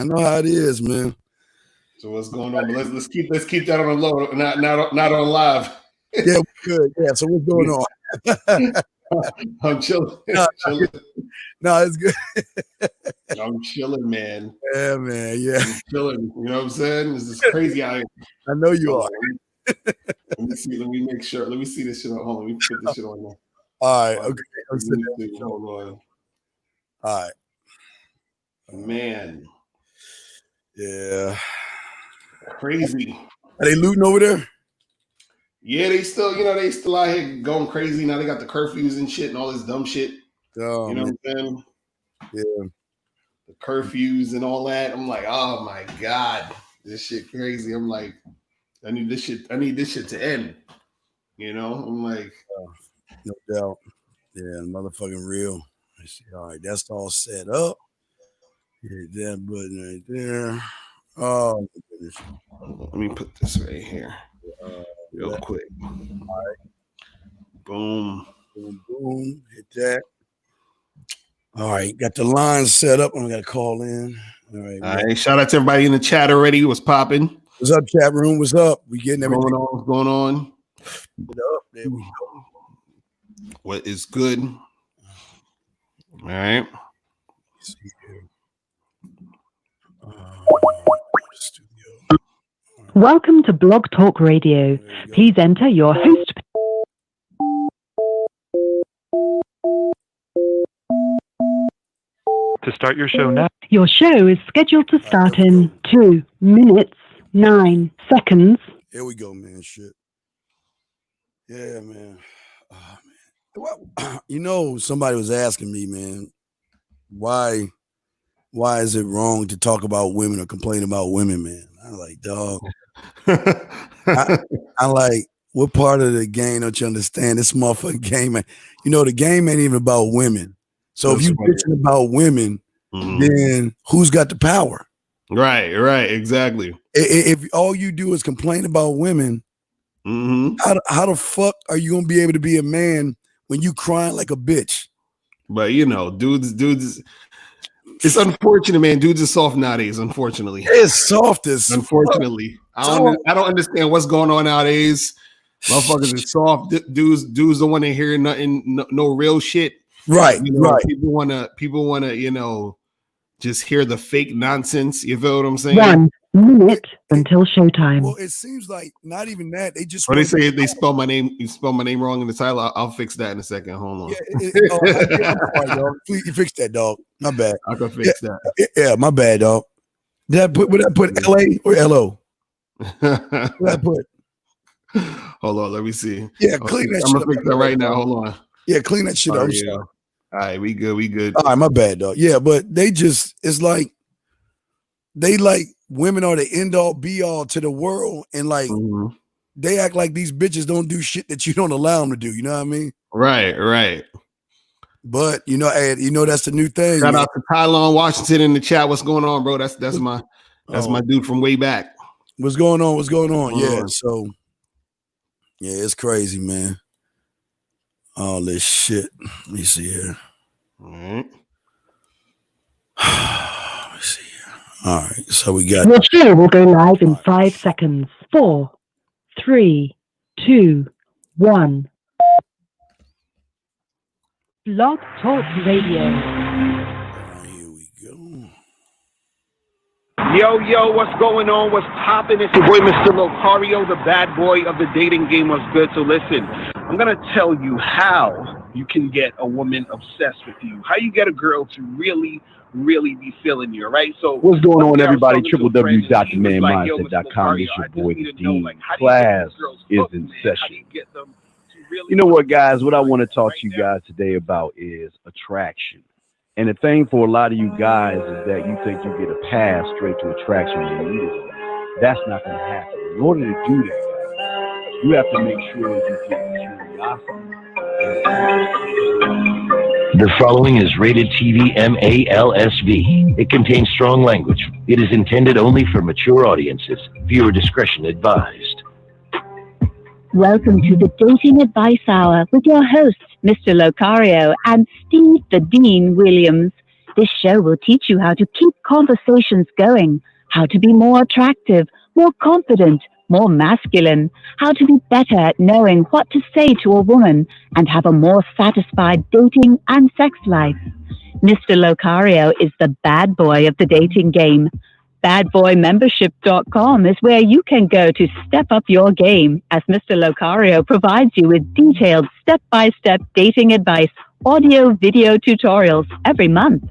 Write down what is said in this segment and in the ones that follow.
I know how it is, man. So what's going on? But let's keep that on the low, not on live. Yeah, good. Yeah. So what's going on? I'm chilling. No, it's good. I'm chilling, man. Yeah, man. Yeah. I'm chilling. You know what I'm saying? This is crazy out here. I know you are. Let me see. Let me make sure. Let me see this shit on. Hold on. Let me put this shit on there. All right. Okay. Hold on. All right. Man. Yeah. Crazy. Are they looting over there? Yeah, they still out here going crazy. Now they got the curfews and shit and all this dumb shit. Oh, you know man. what I'm saying? Yeah. The curfews and all that. I'm like, oh my God, this shit crazy. I'm like, I need this shit to end. You know? I'm like, no doubt. Yeah, motherfucking real. Let's see. All right, that's all set up. Hit that button right there. Oh my goodness. Let me put this right here. Real quick. All right. Boom. Boom, boom. Hit that. All right. Got the line set up. I'm going to call in. All right. Shout out to everybody in the chat already. What's popping? What's up, chat room? What's up? We getting everything going on. There we go. What is good? All right. Let's see here. Welcome to Blog Talk Radio. Please enter your host. To start your show now. Your show is scheduled to start in 2 minutes, 9 seconds. Here we go, man. Shit. Yeah, man. Oh, man. Well, somebody was asking me, man, why is it wrong to talk about women or complain about women, man? I'm like, dog. I like, what part of the game don't you understand? This motherfucking game, man. The game ain't even about women. So if you're bitching about women, then who's got the power? Right, exactly. If all you do is complain about women, how the fuck are you gonna be able to be a man when you crying like a bitch? But dudes. It's unfortunate, man. Dudes are soft nowadays. Unfortunately, it's soft as unfortunately. I don't understand what's going on nowadays. Motherfuckers are soft. Dudes don't want to hear nothing, no real shit. Right, right. People wanna, just hear the fake nonsense. You feel what I'm saying? 1 minute until showtime. Well, it seems like not even that. They just. Or they say they spell my name. You spell my name wrong in the title. I'll fix that in a second. Hold on. Yeah, I'm sorry, dog. Please, you fix that, dog. My bad. I can fix that. Yeah, my bad, dog. Would I put LA or LO? What I put? Hold on, let me see. Yeah, clean that shit up. I'm gonna fix that right now. Hold on. Yeah, clean that shit up. I'm sorry. All right, we good. All right, my bad, dog. Yeah, but it's like they like women are the end all be all to the world, and like they act like these bitches don't do shit that you don't allow them to do. You know what I mean? Right. But that's the new thing. Shout out to Tylon Washington in the chat. What's going on, bro? That's my dude from way back. What's going on? Yeah. So yeah, it's crazy, man. All this shit. Let me see here. All right. Let me see here. All right. So we got. Your show will go live in 5 seconds. 4, 3, 2, 1. Blog Talk Radio. Here we go. Yo, what's going on? What's poppin'? It's your boy, Mr. Locario, the bad boy of the dating game. What's good? So listen, I'm going to tell you how you can get a woman obsessed with you. How you get a girl to really be feeling you, right? So what's going on, everybody? www.themanmindset.com. It's your boy, the Dean. Class is in session. You know what, guys? What I want to talk to you guys today about is attraction. And the thing for a lot of you guys is that you think you get a pass straight to attraction when you need it. That's not going to happen. In order to do that, guys, you have to make sure you get curiosity. The following is rated TV MALSV. It contains strong language. It is intended only for mature audiences. Viewer discretion advised. Welcome to the Dating Advice Hour with your hosts, Mr. Locario and Steve the Dean Williams. This show will teach you how to keep conversations going, how to be more attractive, more confident, more masculine, how to be better at knowing what to say to a woman, and have a more satisfied dating and sex life. Mr. Locario is the bad boy of the dating game. Badboymembership.com is where you can go to step up your game, as Mr. Locario provides you with detailed step-by-step dating advice, audio, video tutorials every month.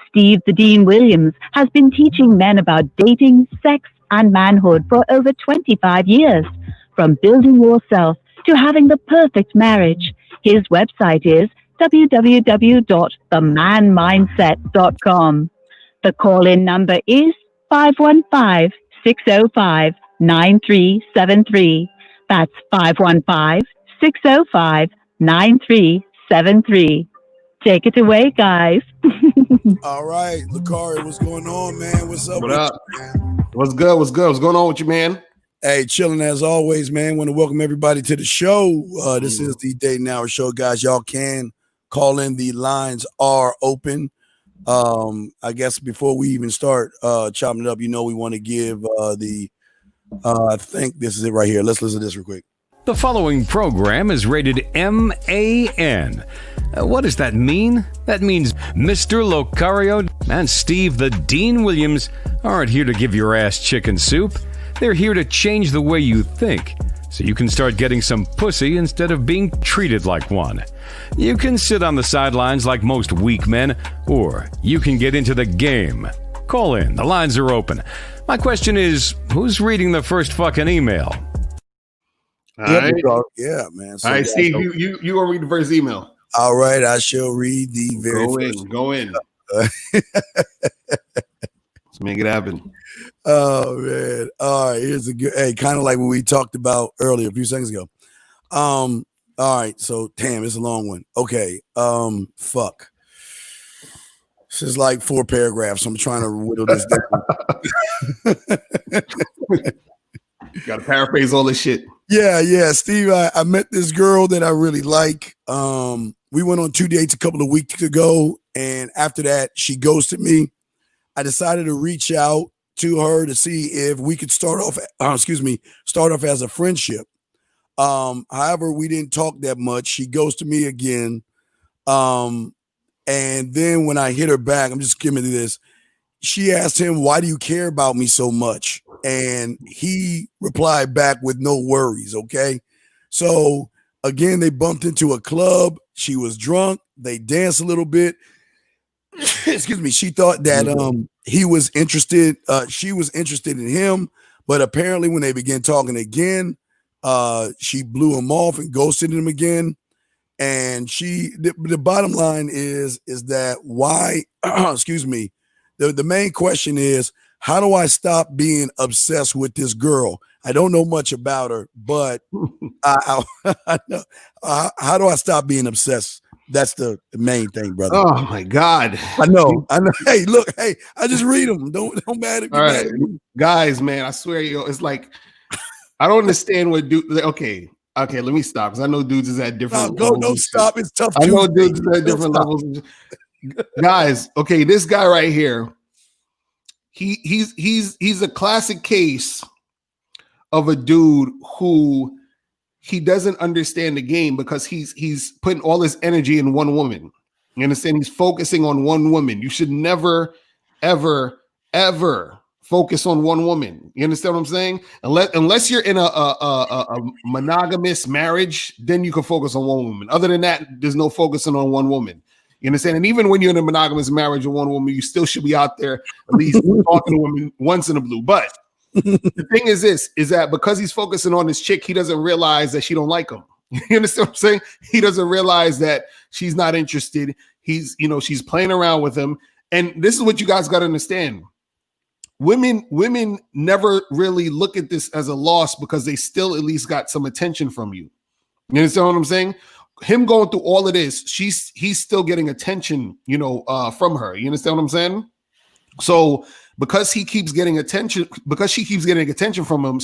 Steve the Dean Williams has been teaching men about dating, sex, and manhood for over 25 years. From building yourself to having the perfect marriage. His website is www.themanmindset.com. The call-in number is 515-605-9373. That's 515-605-9373. Take it away, guys. All right, Locario, what's going on, man? What's up? What up? What's good? What's going on with you, man? Hey, chilling as always, man. Want to welcome everybody to the show. This is the Dating Hour Show, guys. Y'all can call in. The lines are open. I guess before we even start chopping it up, we want to give I think this is it right here. Let's listen to this real quick. The following program is rated MAN. What does that mean? That means Mr. Locario and Steve the Dean Williams aren't here to give your ass chicken soup. They're here to change the way you think, so you can start getting some pussy instead of being treated like one. You can sit on the sidelines like most weak men, or you can get into the game. Call in. The lines are open. My question is, who's reading the first fucking email? All right. Yeah, man. So, all right, Steve, you gonna read the first email. All right, I shall read the very first. Go in. Let's make it happen. Oh man. All right, here's a good kind of like what we talked about earlier a few seconds ago. All right, so damn, it's a long one. Okay. Fuck. This is like 4 paragraphs. I'm trying to whittle this down. Gotta paraphrase all this shit. Yeah, Steve. I met this girl that I really like. We went on 2 dates a couple of weeks ago, and after that, she ghosted me. I decided to reach out to her to see if we could start off as a friendship. However, we didn't talk that much. She ghosted me again. And then when I hit her back, I'm just skimming through this. She asked him, "Why do you care about me so much?" And he replied back with no worries. Okay. So again, they bumped into a club. She was drunk. They danced a little bit. Excuse me. She thought that he was interested. She was interested in him, but apparently when they began talking again, she blew him off and ghosted him again. And the bottom line is that why? Excuse me. The main question is, how do I stop being obsessed with this girl? I don't know much about her, but I know. How do I stop being obsessed? That's the main thing, brother. Oh my God. I know. Hey, look, I just read them. Don't mad at me. All right, guys, man, I swear, it's like, I don't understand what dude. Okay, let me stop, because I know dudes is at different levels. Don't stop. It's tough. I know dudes is at different levels. Guys, okay, this guy right here, he's a classic case of a dude who he doesn't understand the game, because he's putting all his energy in one woman. You understand? He's focusing on one woman. You should never, ever, ever focus on one woman. You understand what I'm saying? Unless you're in a monogamous marriage, then you can focus on one woman. Other than that, there's no focusing on one woman. You understand? And even when you're in a monogamous marriage with one woman, you still should be out there at least talking to women once in a blue. But the thing is that because he's focusing on this chick, he doesn't realize that she don't like him. You understand what I'm saying? He doesn't realize that she's not interested. She's playing around with him. And this is what you guys got to understand. Women never really look at this as a loss, because they still at least got some attention from you. You understand what I'm saying? Him going through all of this, he's still getting attention, from her. You understand what I'm saying? So because she keeps getting attention from him,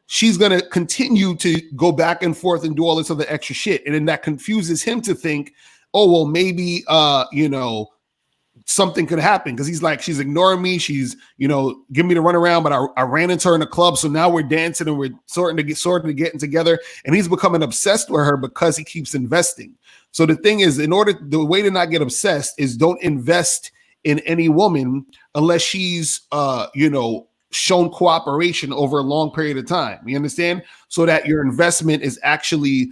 she's going to continue to go back and forth and do all this other extra shit. And then that confuses him to think, oh, well, maybe, something could happen because he's like, she's ignoring me. She's, giving me the run around, but I ran into her in a club. So now we're dancing and we're sort of getting together. And he's becoming obsessed with her because he keeps investing. So the thing is, the way to not get obsessed is don't invest in any woman unless she's, shown cooperation over a long period of time. You understand? So that your investment is actually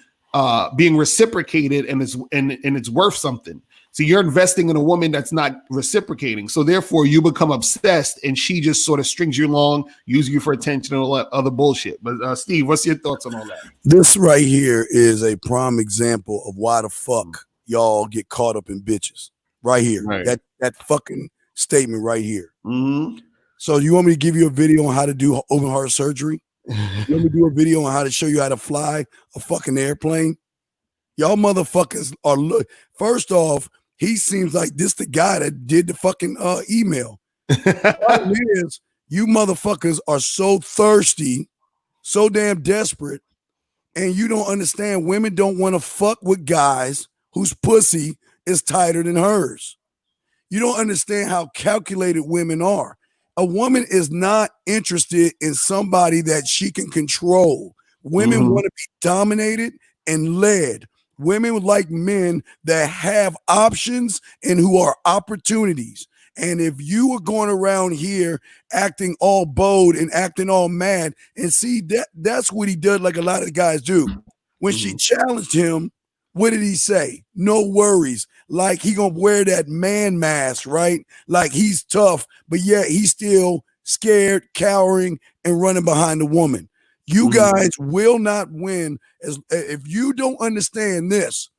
being reciprocated and it's worth something. So you're investing in a woman that's not reciprocating. So therefore you become obsessed and she just sort of strings you along, using you for attention and all that other bullshit. But Steve, what's your thoughts on all that? This right here is a prime example of why the fuck y'all get caught up in bitches. Right here. Right. That fucking statement right here. Mm-hmm. So you want me to give you a video on how to do open heart surgery? You want me to do a video on how to show you how to fly a fucking airplane? Y'all motherfuckers are first off, he seems like this the guy that did the fucking email. The problem is, you motherfuckers are so thirsty, so damn desperate, and you don't understand women don't want to fuck with guys whose pussy is tighter than hers. You don't understand how calculated women are. A woman is not interested in somebody that she can control. Women want to be dominated and led. Women like men that have options and who are opportunities. And if you are going around here acting all bold and acting all mad, and see that's what he did, like a lot of the guys do. When she challenged him, what did he say? No worries. Like he gonna wear that man mask, right? Like he's tough, but yet he's still scared, cowering, and running behind the woman. You guys will not win if you don't understand this.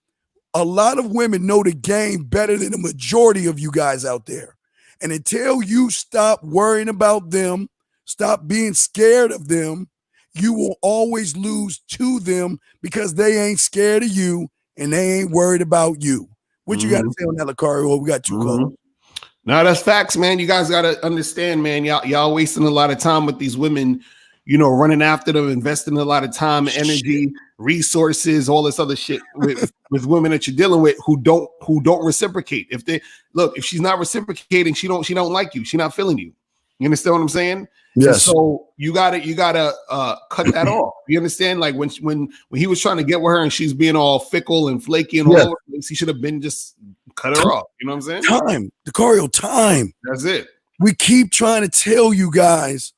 A lot of women know the game better than the majority of you guys out there. And until you stop worrying about them, stop being scared of them, you will always lose to them because they ain't scared of you and they ain't worried about you. What you got to say on that, Locario? We got two calls. No, that's facts, man. You guys got to understand, man. Y'all wasting a lot of time with these women, running after them, investing a lot of time, energy, resources, all this other shit with women that you're dealing with who don't reciprocate. If she's not reciprocating, she don't like you. She's not feeling you. You understand what I'm saying? Yes. And so you gotta cut that off. You understand? Like when he was trying to get with her and she's being all fickle and flaky and all over, he should have been just cut her off. You know what I'm saying? Time, Locario, time. That's it. We keep trying to tell you guys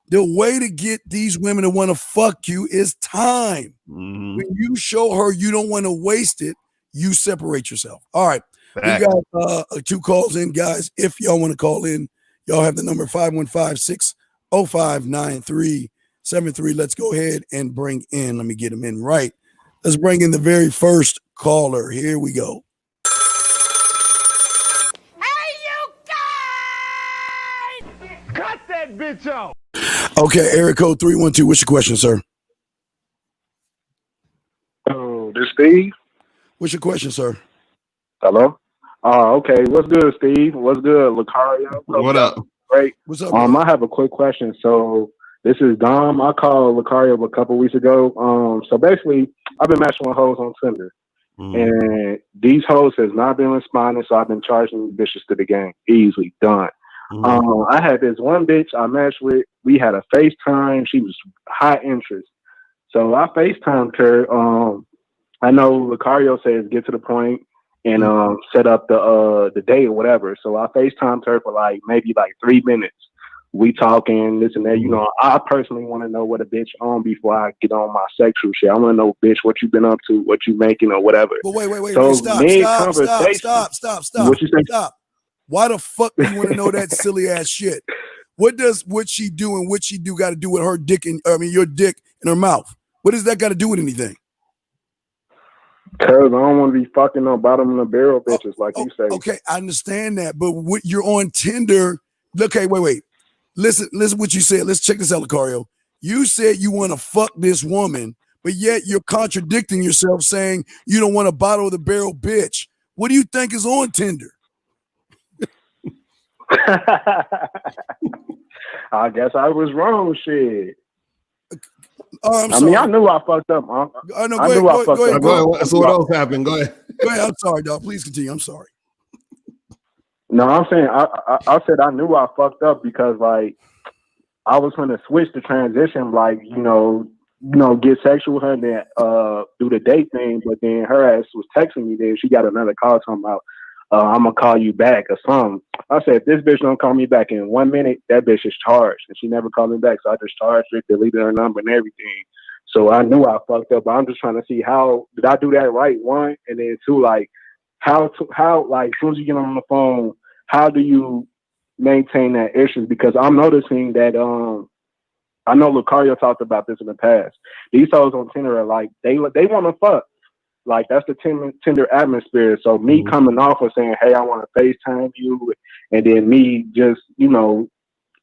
the way to get these women to want to fuck you is time. When you show her you don't want to waste it, you separate yourself. All right. We got 2 calls in, guys. If y'all want to call in, y'all have the number 515-605-9373. Let's go ahead and bring in. Let me get him in right. Let's bring in the very first caller. Here we go. Hey, you guys! Cut that bitch off. Okay, area code 312. What's your question, sir? Oh, this Steve? What's your question, sir? Hello? Okay. What's good, Steve? What's good, Locario? What up? Great. What's up? I have a quick question. So this is Dom. I called Locario a couple weeks ago. So basically, I've been matching with hoes on Tinder. And these hoes has not been responding, so I've been charging bitches to the game. Easily done. I had this one bitch I matched with. We had a FaceTime. She was high interest. So I FaceTimed her. I know Locario says get to the point and set up the day or whatever. So I FaceTimed her for maybe 3 minutes. We talking this and that. I personally want to know what a bitch on before I get on my sexual shit. I want to know, bitch, what you been up to, what you making or whatever. But wait, so stop. Why the fuck do you want to know that silly ass shit? What she do and what she do got to do with her dick your dick in her mouth? What does that got to do with anything? Because I don't want to be fucking no bottom of the barrel bitches like you say. Okay, I understand that, but you're on Tinder. Okay, wait. Listen what you said. Let's check this out, Locario. You said you want to fuck this woman, but yet you're contradicting yourself saying you don't want a bottom of the barrel bitch. What do you think is on Tinder? I guess I was wrong, shit. I'm sorry. mean, I knew I fucked up. I knew I fucked up. So what else happened? Go ahead. Go ahead. I'm sorry, dog. Please continue. I'm sorry. No, I'm saying I said I knew I fucked up because like I was gonna switch the transition, like get sexual with her and then do the date thing, but then her ass was texting me. Then she got another call talking about I'm gonna call you back or something. I said if this bitch don't call me back in 1 minute, that bitch is charged, and she never called me back. So I just charged her, deleted her number and everything. So I knew I fucked up, but I'm just trying to see how did I do that right? One, and then two, like how like as soon as you get on the phone, how do you maintain that issue? Because I'm noticing that I know Locario talked about this in the past. These hoes on Tinder are like they want to fuck. Like that's the Tinder atmosphere. So me coming off of saying, "Hey, I want to FaceTime you," and then me just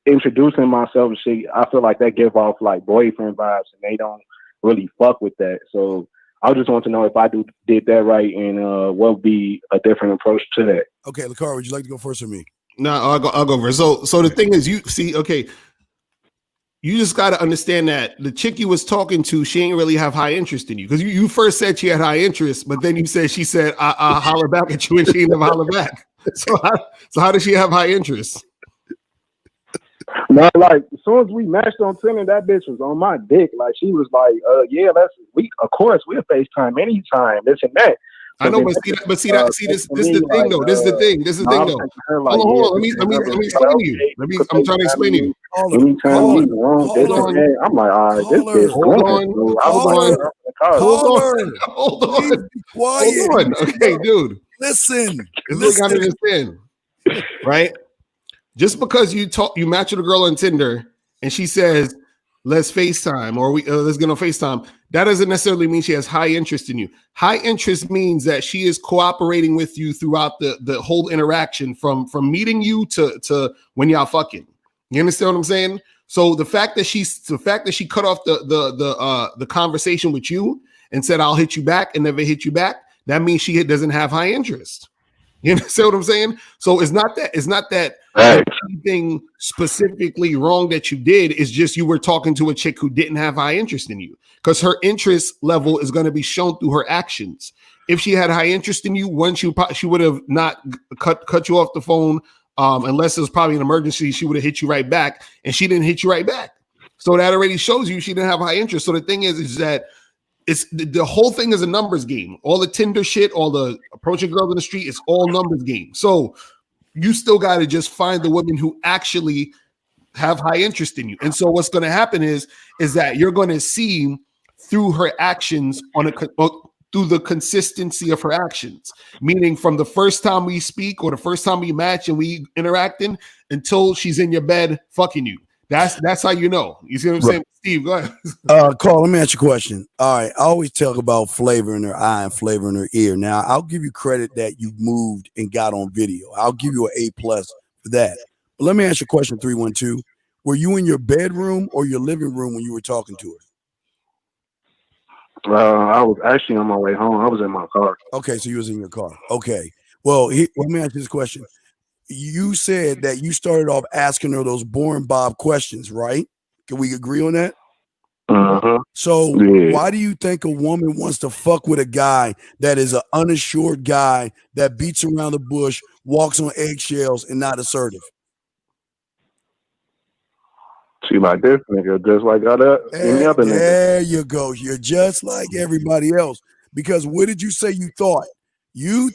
introducing myself and shit, I feel like that give off like boyfriend vibes, and they don't really fuck with that. So I just want to know if I did that right, and what would be a different approach to that. Okay, Locario, would you like to go first or me? No, I'll go first. So the thing is, you see, okay, you just got to understand that the chick you was talking to, she ain't really have high interest in you, because you first said she had high interest, but then she said I holler back at you, and she ain't never holler back. So how does she have high interest? No, like as soon as we matched on Tinder, that bitch was on my dick. Like she was like, yeah, of course we'll FaceTime anytime, this and that. I know, but see, this is the thing though. This is the thing. This is the thing though. Hold on. Let me explain to you. I'm trying to explain to you. Anytime hold on. I'm like, all right, this bitch. Hold on. Okay, dude. Listen. You gotta understand, right? Just because you match with a girl on Tinder and she says, let's FaceTime, or let's get on FaceTime, that doesn't necessarily mean she has high interest in you. High interest means that she is cooperating with you throughout the whole interaction from meeting you to when y'all fucking. You understand what I'm saying? So the fact that she cut off the conversation with you and said, I'll hit you back, and never hit you back, that means she doesn't have high interest. You understand what I'm saying? So it's not that anything specifically wrong that you did. It's just you were talking to a chick who didn't have high interest in you, because her interest level is going to be shown through her actions. If she had high interest in you, she would have not cut you off the phone, unless it was probably an emergency. She would have hit you right back, and she didn't hit you right back. So that already shows you she didn't have high interest. So the thing is that it's the whole thing is a numbers game. All the Tinder shit, all the approaching girls in the street, it's all numbers game. So you still got to just find the women who actually have high interest in you. And so what's going to happen is that you're going to see through her actions through the consistency of her actions, meaning from the first time we speak or the first time we match and we interacting until she's in your bed fucking you. That's how you know. You see what I'm saying? Steve, go ahead. Carl, let me ask you a question. All right, I always talk about flavor in her eye and flavor in her ear. Now, I'll give you credit that you moved and got on video. I'll give you an A+ for that. But let me ask you a question, 312. Were you in your bedroom or your living room when you were talking to her? I was actually on my way home. I was in my car. Okay, so you was in your car. Okay. Well, let me ask you this question. You said that you started off asking her those boring Bob questions, right? Can we agree on that? Uh-huh. So why do you think a woman wants to fuck with a guy that is an unassured guy that beats around the bush, walks on eggshells, and not assertive? She like this nigga, just like any other nigga. There you go. You're just like everybody else. Because what did you say you thought? You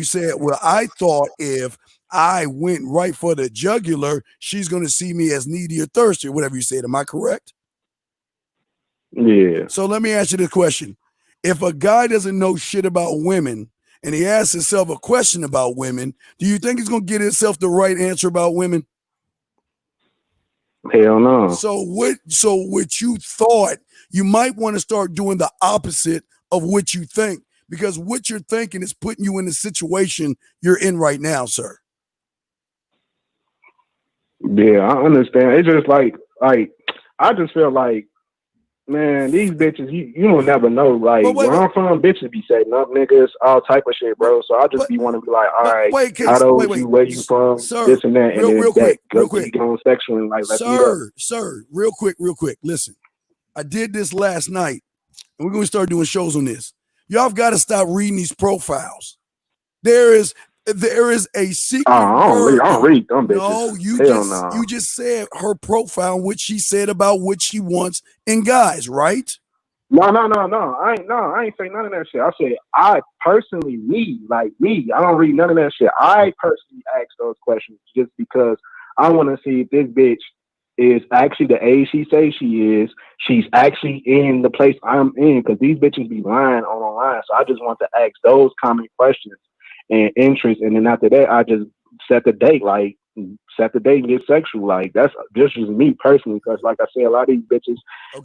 said, well, I thought if I went right for the jugular, she's going to see me as needy or thirsty, or whatever you said. Am I correct? Yeah. So let me ask you this question. If a guy doesn't know shit about women and he asks himself a question about women, do you think he's going to get himself the right answer about women? Hell no. So what you thought, you might want to start doing the opposite of what you think, because what you're thinking is putting you in the situation you're in right now, sir. Yeah, I understand. It's just like I just feel like, man, these bitches, you don't never know. Like, where I'm from, bitches be setting up niggas, all type of shit, bro. So I just be want to be like, all right, how old you, where you from, sir, this and that, real quick, go sexual and like, let's meet up. Sir, real quick. Listen, I did this last night, and we're going to start doing shows on this. Y'all got to stop reading these profiles. There is There is a secret I word. don't read them bitches. No, you just said her profile, which she said about what she wants in guys, right? No. I ain't say none of that shit. I said I personally, me, I don't read none of that shit. I personally ask those questions just because I want to see if this bitch is actually the age she says she is. She's actually in the place I'm in, because these bitches be lying online. So I just want to ask those common questions and interest, and then after that, I just set the date and get sexual. Like, that's just me personally, because like I said, a lot of these bitches,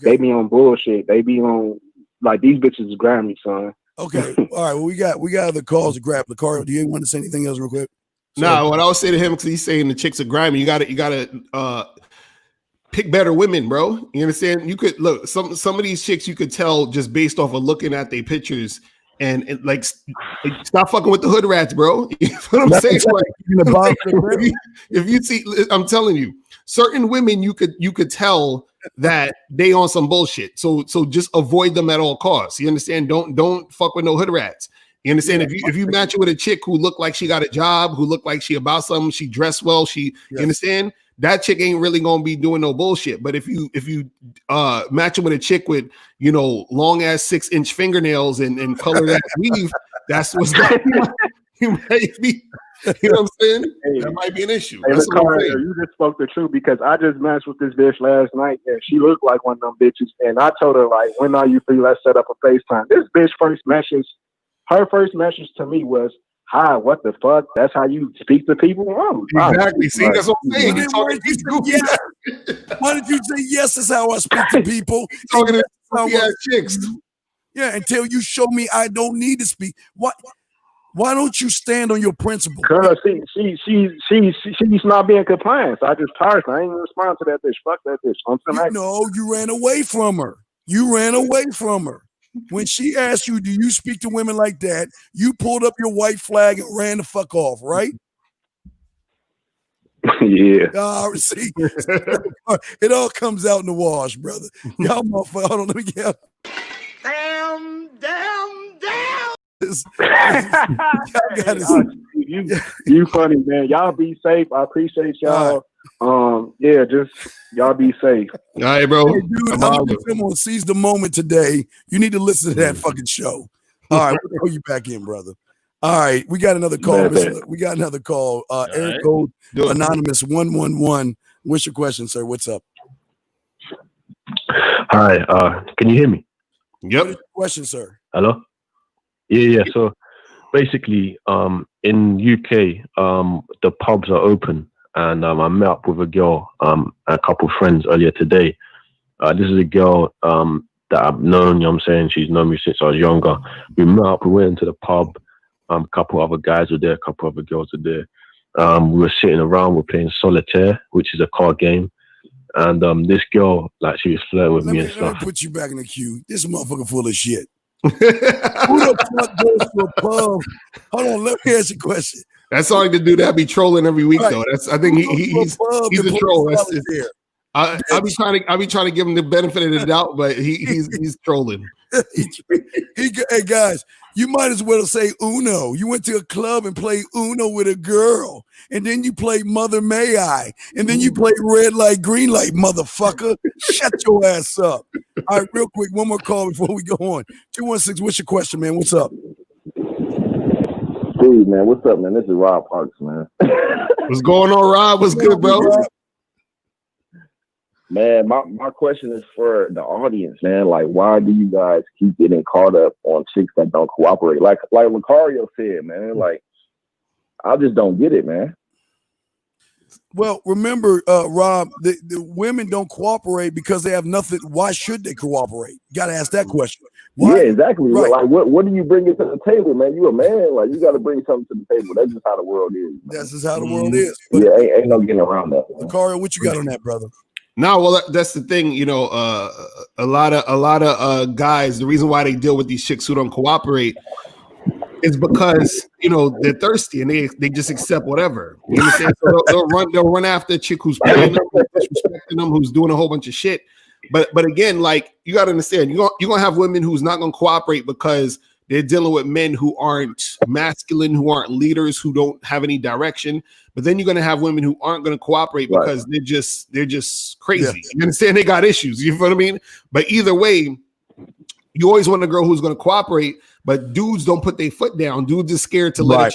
they be on bullshit. They be on, like, these bitches is Grammy, son. Okay. All right. Well, we got other calls to grab. Locario, do you want to say anything else real quick? No, what I would say to him, because he's saying the chicks are grimy, you gotta pick better women, bro. You understand? You could look some of these chicks you could tell just based off of looking at their pictures, and like stop fucking with the hood rats, bro. You know what I'm saying? Like, if you see, I'm telling you, certain women you could tell that they on some bullshit. So just avoid them at all costs. You understand? Don't fuck with no hood rats. You understand? If you match it with a chick who look like she got a job, who look like she about something, she dressed well, you understand? That chick ain't really gonna be doing no bullshit. But if you match it with a chick with, you know, long ass 6-inch fingernails and colored ass weave, that's what's going on. You might be, you know what I'm saying? That might be an issue. Hey, That's what I'm saying. you just spoke the truth, because I just matched with this bitch last night, and she looked like one of them bitches. And I told her, like, when are you free? Let's set up a FaceTime. This bitch her first message to me was, "Hi, what the fuck? That's how you speak to people?" Exactly. See, that's what I'm saying. Why did you say yes? That's how I speak to people. Talking to chicks. Yeah, until you show me I don't need to speak. Why don't you stand on your principle? Because she's not being compliant. So I just tired. I ain't even respond to that bitch. Fuck that bitch. No, you ran away from her. When she asked you, do you speak to women like that? You pulled up your white flag and ran the fuck off, right? Yeah. See, it all comes out in the wash, brother. Y'all motherfucker, hold on, let me get You funny, man. Y'all be safe. I appreciate y'all. Just y'all be safe. All right, bro. Hey, dude, I'm gonna seize the moment today. You need to listen to that fucking show. All right, we'll throw you back in, brother. All right, we got another call. We got another call. Eric Code Anonymous 111. What's your question, sir? What's up? Hi, can you hear me? Yep. What is your question, sir? Hello? Yeah. So basically, in UK, the pubs are open, and I met up with a girl, a couple friends earlier today. This is a girl that I've known, you know what I'm saying? She's known me since I was younger. We met up, we went into the pub, a couple other guys were there, a couple other girls were there. We were sitting around, we're playing solitaire, which is a card game. And this girl, like, she was flirting with me and stuff. Let me put you back in the queue. This motherfucker full of shit. Who the fuck goes to a pub? Hold on, let me ask you a question. That's something to do that be trolling every week, though. I think he's a troll. I be trying to give him the benefit of the doubt, but he's trolling. Hey guys, you might as well say Uno. You went to a club and played Uno with a girl, and then you played Mother May I, and then you played Red Light, Green Light, motherfucker. Shut your ass up. All right, real quick, one more call before we go on. 216, what's your question, man? What's up? Dude, man, what's up, man? This is Rob Parks, man. What's going on, Rob? What's good, bro? Man, my question is for the audience, man. Like, why do you guys keep getting caught up on chicks that don't cooperate? Like Locario said, man, like, I just don't get it, man. Well, remember, Rob, the women don't cooperate because they have nothing. Why should they cooperate? You got to ask that question. Why? Yeah, exactly. Right. Like, what do you bring to the table, man? You a man. Like, you got to bring something to the table. That's just how the world is. Man. That's just how the world is. But yeah, ain't no getting around that. Locario, what you got on that, brother? No, well, that's the thing. You know, a lot of guys, the reason why they deal with these chicks who don't cooperate is because, you know, they're thirsty and they just accept whatever. You understand? So they'll run after a chick who's playing them, who's disrespecting them, who's doing a whole bunch of shit. But again, like, you got to understand, you're gonna have women who's not gonna cooperate because They're dealing with men who aren't masculine, who aren't leaders, who don't have any direction. But then you're going to have women who aren't going to cooperate because they're just crazy. You understand? They got issues. You feel what I mean? But either way, you always want a girl who's going to cooperate, but dudes don't put their foot down. Dudes are scared to let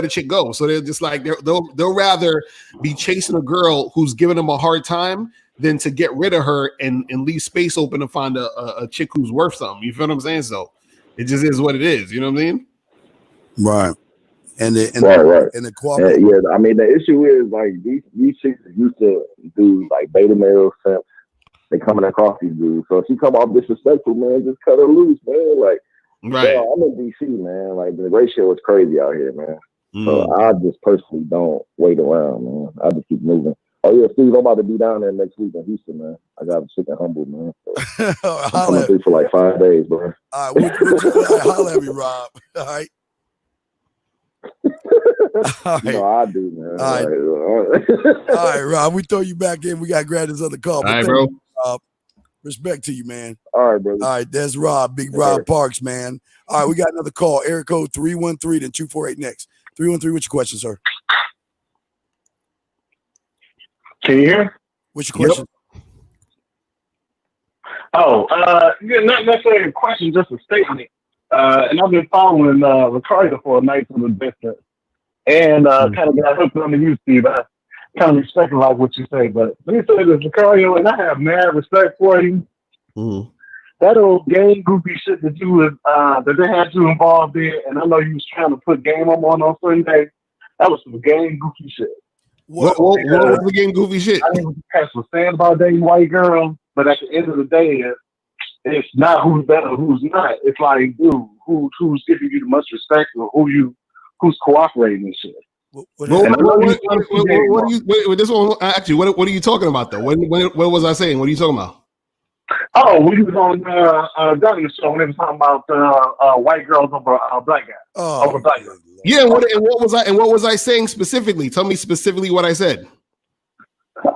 a chick go. So they're just like they'll rather be chasing a girl who's giving them a hard time than to get rid of her and leave space open to find a chick who's worth something. You feel what I'm saying? So it just is what it is. You know what I mean? Right. And the cooperation. Yeah, I mean the issue is like these chicks are used to do like beta male simps. They coming across these dudes. So if she come off disrespectful, man, just cut her loose, man. Like, yo, I'm in DC, man. Like the ratio is crazy out here, man. So I just personally don't wait around, man. I just keep moving. Oh yeah, Steve, I'm about to be down there next week in Houston, man. I got chicken humble, man. So I'm coming through for like 5 days, bro. All right, holla at me, Rob. All right. No, I do, man. All right, Rob. We throw you back in. We got to grab this other call. All right, bro. Respect to you, man. All right, brother. All right, there's Rob, Big Rob Parks, man. All right, we got another call. Area code 313, then 248 next. 313, what's your question, sir? Can you hear? What's your question? Not necessarily a question, just a statement. And I've been following Locario for a nice little distance. And kind of got hooked on the you, Steve. I kind of respect a lot of what you say, but let me say this, Locario, and I have mad respect for you. That old game goofy shit that you was that they had you involved in, and I know you was trying to put game on Sunday. That was some game goofy shit. What was the game goofy shit? I didn't know what the past was saying about dating white girls, but at the end of the day, it's not who's better, who's not. It's like, dude, who's giving you the most respect, or who's cooperating and shit. What are you talking about though? What was I saying? What are you talking about? Oh, we was on Down the show when they was talking about white girls over black guys. Over black guys. Yeah, what was I saying specifically? Tell me specifically what I said.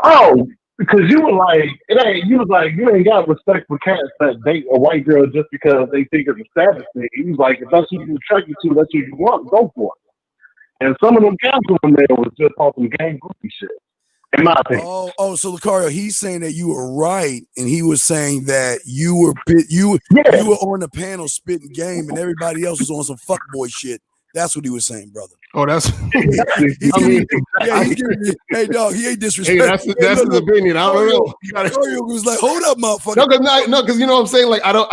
Oh, because you were like, you ain't got respect for cats that date a white girl just because they think it's a status thing. He was like, if that's who you attracted to, that's who you want, go for it. And some of them cats on there was just on some gang goofy shit. In my opinion. So Locario, he's saying that you were right, and he was saying that you were on the panel spitting game, and everybody else was on some fuckboy shit. That's what he was saying, brother. Oh, that's. Hey, dog, he ain't disrespectful. Hey, that's his opinion. I don't know. Locario was like, hold up, motherfucker. Because you know what I'm saying. Like, I don't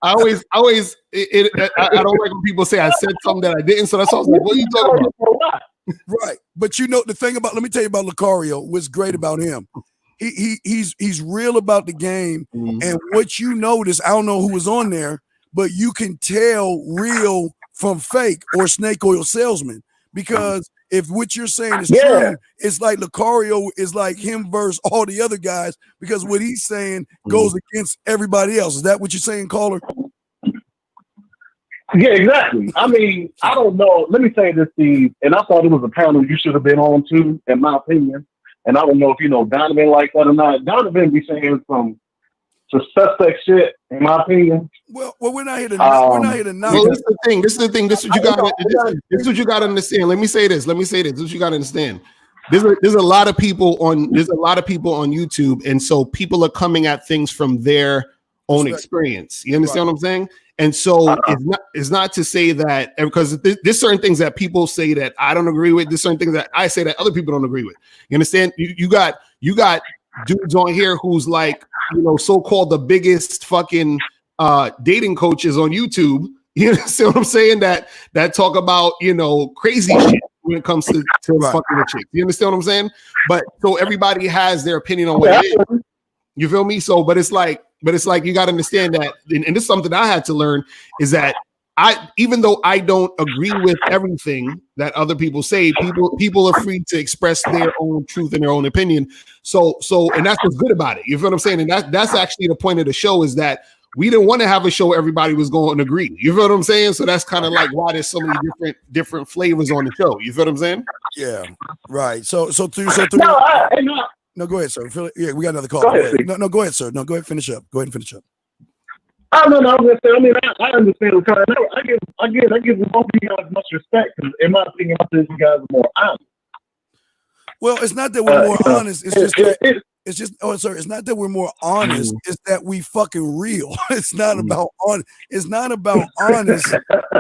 always. I don't like when people say I said something that I didn't. So that's all. Like, what are you talking about? Right, but you know the thing about. Let me tell you about Locario. What's great about him? He's real about the game, and what you notice. I don't know who was on there, but you can tell real from fake or snake oil salesman, because if what you're saying is true, it's like Locario is like him versus all the other guys, because what he's saying goes against everybody else. Is that what you're saying, caller? Yeah, exactly. I mean, I don't know. Let me say this, Steve, and I thought it was a panel you should have been on too, in my opinion. And I don't know if you know Donovan like that or not. Donovan be saying some suspect shit, in my opinion. Well, we're not here to. We're not here to knock. Well, this is the thing. This is the thing. This is what you got. This is what you got to understand. Let me say this. This is what you got to understand. There's a lot of people on. There's a lot of people on YouTube, and so people are coming at things from their own experience. You understand what I'm saying? And so it's not to say that, because there's certain things that people say that I don't agree with. There's certain things that I say that other people don't agree with. You understand? You got dudes on here who's like, so-called the biggest fucking dating coaches on YouTube. You see what I'm saying? That talk about, crazy shit when it comes to fucking with chicks. You understand what I'm saying? But so everybody has their opinion on what it is. You feel me? So, but it's like you got to understand that, and this is something I had to learn, is that even though I don't agree with everything that other people say, people are free to express their own truth and their own opinion. So, and that's what's good about it. You feel what I'm saying? And that's actually the point of the show, is that we didn't want to have a show where everybody was going to agree. You feel what I'm saying? So that's kind of like why there's so many different flavors on the show. You feel what I'm saying? Yeah, right. So no, go ahead, sir. Yeah, we got another call. Go ahead. No, go ahead, sir. No, go ahead. Finish up. Go ahead and finish up. I don't know. I was gonna say. I mean, I understand the kind. I give both of you guys much respect because, in my opinion, I think you guys are more honest. Well, it's not that we're more honest. It's just that it's just. Oh, sorry. It's not that we're more honest. It's that we fucking real. It's not about on. It's not about honest.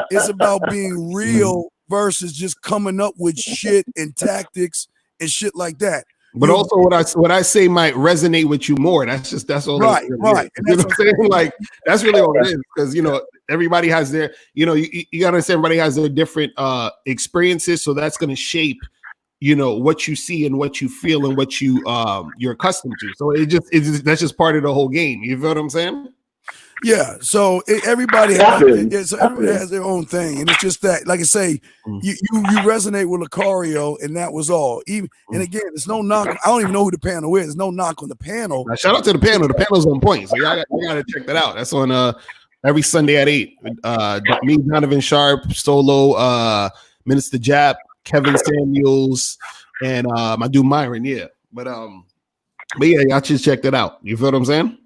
It's about being real versus just coming up with shit and tactics and shit like that. But also, what I say might resonate with you more. That's all. Right. You know what I'm saying? Like that's really all it is, because everybody has their, you gotta understand, everybody has their different experiences, so that's gonna shape what you see and what you feel and what you're accustomed to. So that's just part of the whole game. You feel what I'm saying? Yeah, so everybody has their own thing, and it's just that, like I say, you resonate with Locario, and that was all. And again, there's no knock. I don't even know who the panel is. There's no knock on the panel. Now, shout out to the panel. The panel's on point, so y'all gotta check that out. That's on every Sunday at 8. Me, Donovan Sharp, Solo, Minister Jap, Kevin Samuels, and my dude Myron. Yeah, but yeah, y'all just check that out. You feel what I'm saying?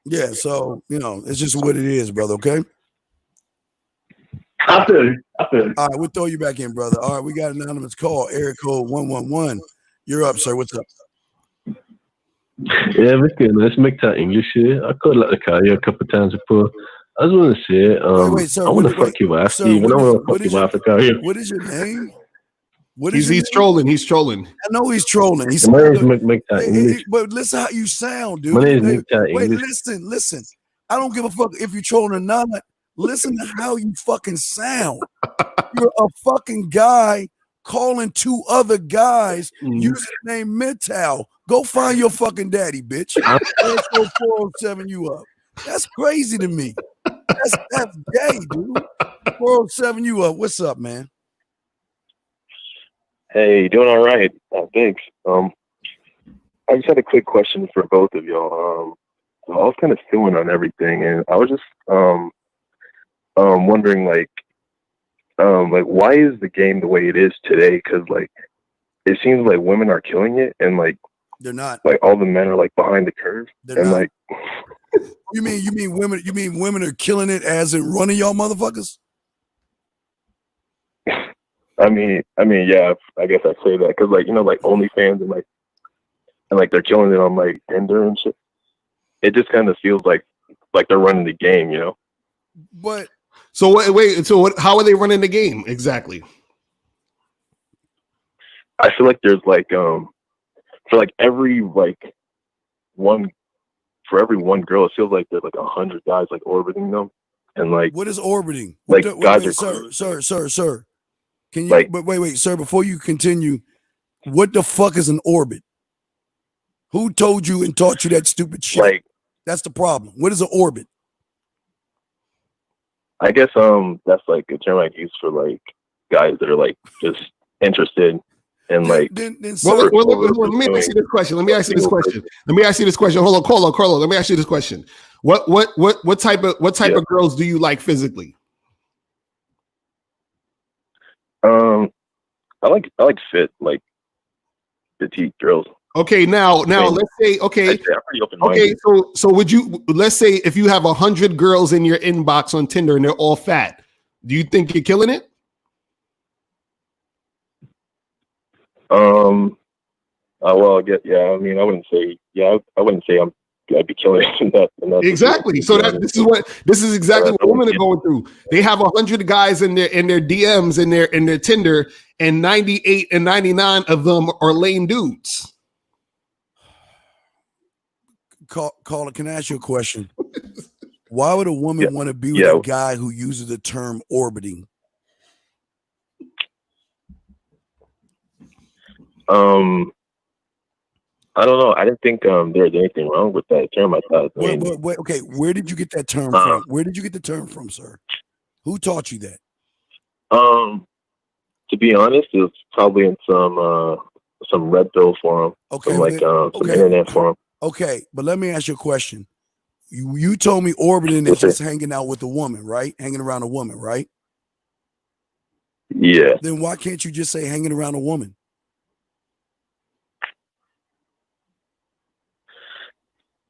Yeah, so it's just what it is, brother. Okay. I feel you. All right, we'll throw you back in, brother. All right, we got an anonymous call, area code 111. You're up, sir. What's up? Yeah, let's make that English here. I called Locario a couple of times before. I just want to say, wait, sir, I want to fuck you wife, Steve, and I want to fuck your wife, Locario. What is your name? He's trolling. He's trolling. I know he's trolling. He's my name is but listen how you sound, dude. My name is Wait, listen. I don't give a fuck if you're trolling or not. Listen to how you fucking sound. You're a fucking guy calling 2 other guys using the name Midtown. Go find your fucking daddy, bitch. Let's go 407 you up. That's crazy to me. That's gay, dude. 407 you up. What's up, man? Hey, doing all right. Thanks. I just had a quick question for both of y'all. I was kind of stewing on everything, and I was just wondering, like why is the game the way it is today? Because it seems like women are killing it, and they're not. Like all the men are behind the curve, they're and not. You mean women? You mean women are killing it as in running y'all motherfuckers? I mean, yeah. I guess I say that because, OnlyFans and they're killing it on Tinder and shit. It just kind of feels like they're running the game, But so wait. So what? How are they running the game exactly? I feel like there's for every one girl, it feels like there's 100 guys orbiting them, and what is orbiting? Guys are sir. Can you wait, sir? Before you continue, what the fuck is an orbit? Who told you and taught you that stupid shit? That's the problem. What is an orbit? I guess that's a term I use for guys that are just interested in let me ask you this question. Let me ask you this question. Hold on, Carlo. Let me ask you this question. What type of girls do you like physically? I like fit, petite girls. Okay, now let's say okay. So would you, let's say if you have 100 girls in your inbox on Tinder and they're all fat, do you think you're killing it? Well, yeah. I mean, I wouldn't say I'd be killing it in that exactly. So this is exactly what women are going through. They have 100 guys in their DMs in their Tinder, and 98 and 99 of them are lame dudes. Caller, can I ask you a question? Why would a woman want to be with a guy who uses the term orbiting? I don't know. I didn't think there's anything wrong with that term. I thought. Wait, okay, where did you get that term from? Where did you get the term from, sir? Who taught you that? To be honest, it was probably in some Red Pill forum, some internet forum. Okay, but let me ask you a question. You told me orbiting is just hanging out with a woman, right? Hanging around a woman, right? Yeah. Then why can't you just say hanging around a woman?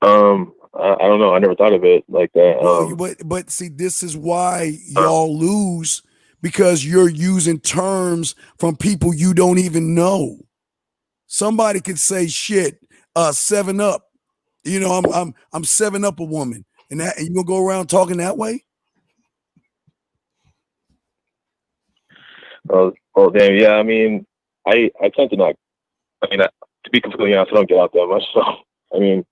I I don't know. I never thought of it like that. Well, but see, this is why y'all lose, because you're using terms from people you don't even know. Somebody could say shit, 7 Up. You know, I'm 7 Up a woman, and you gonna go around talking that way? Oh, damn. Yeah, I mean, I tend to not. I mean, to be completely honest, I don't get out that much. So, I mean,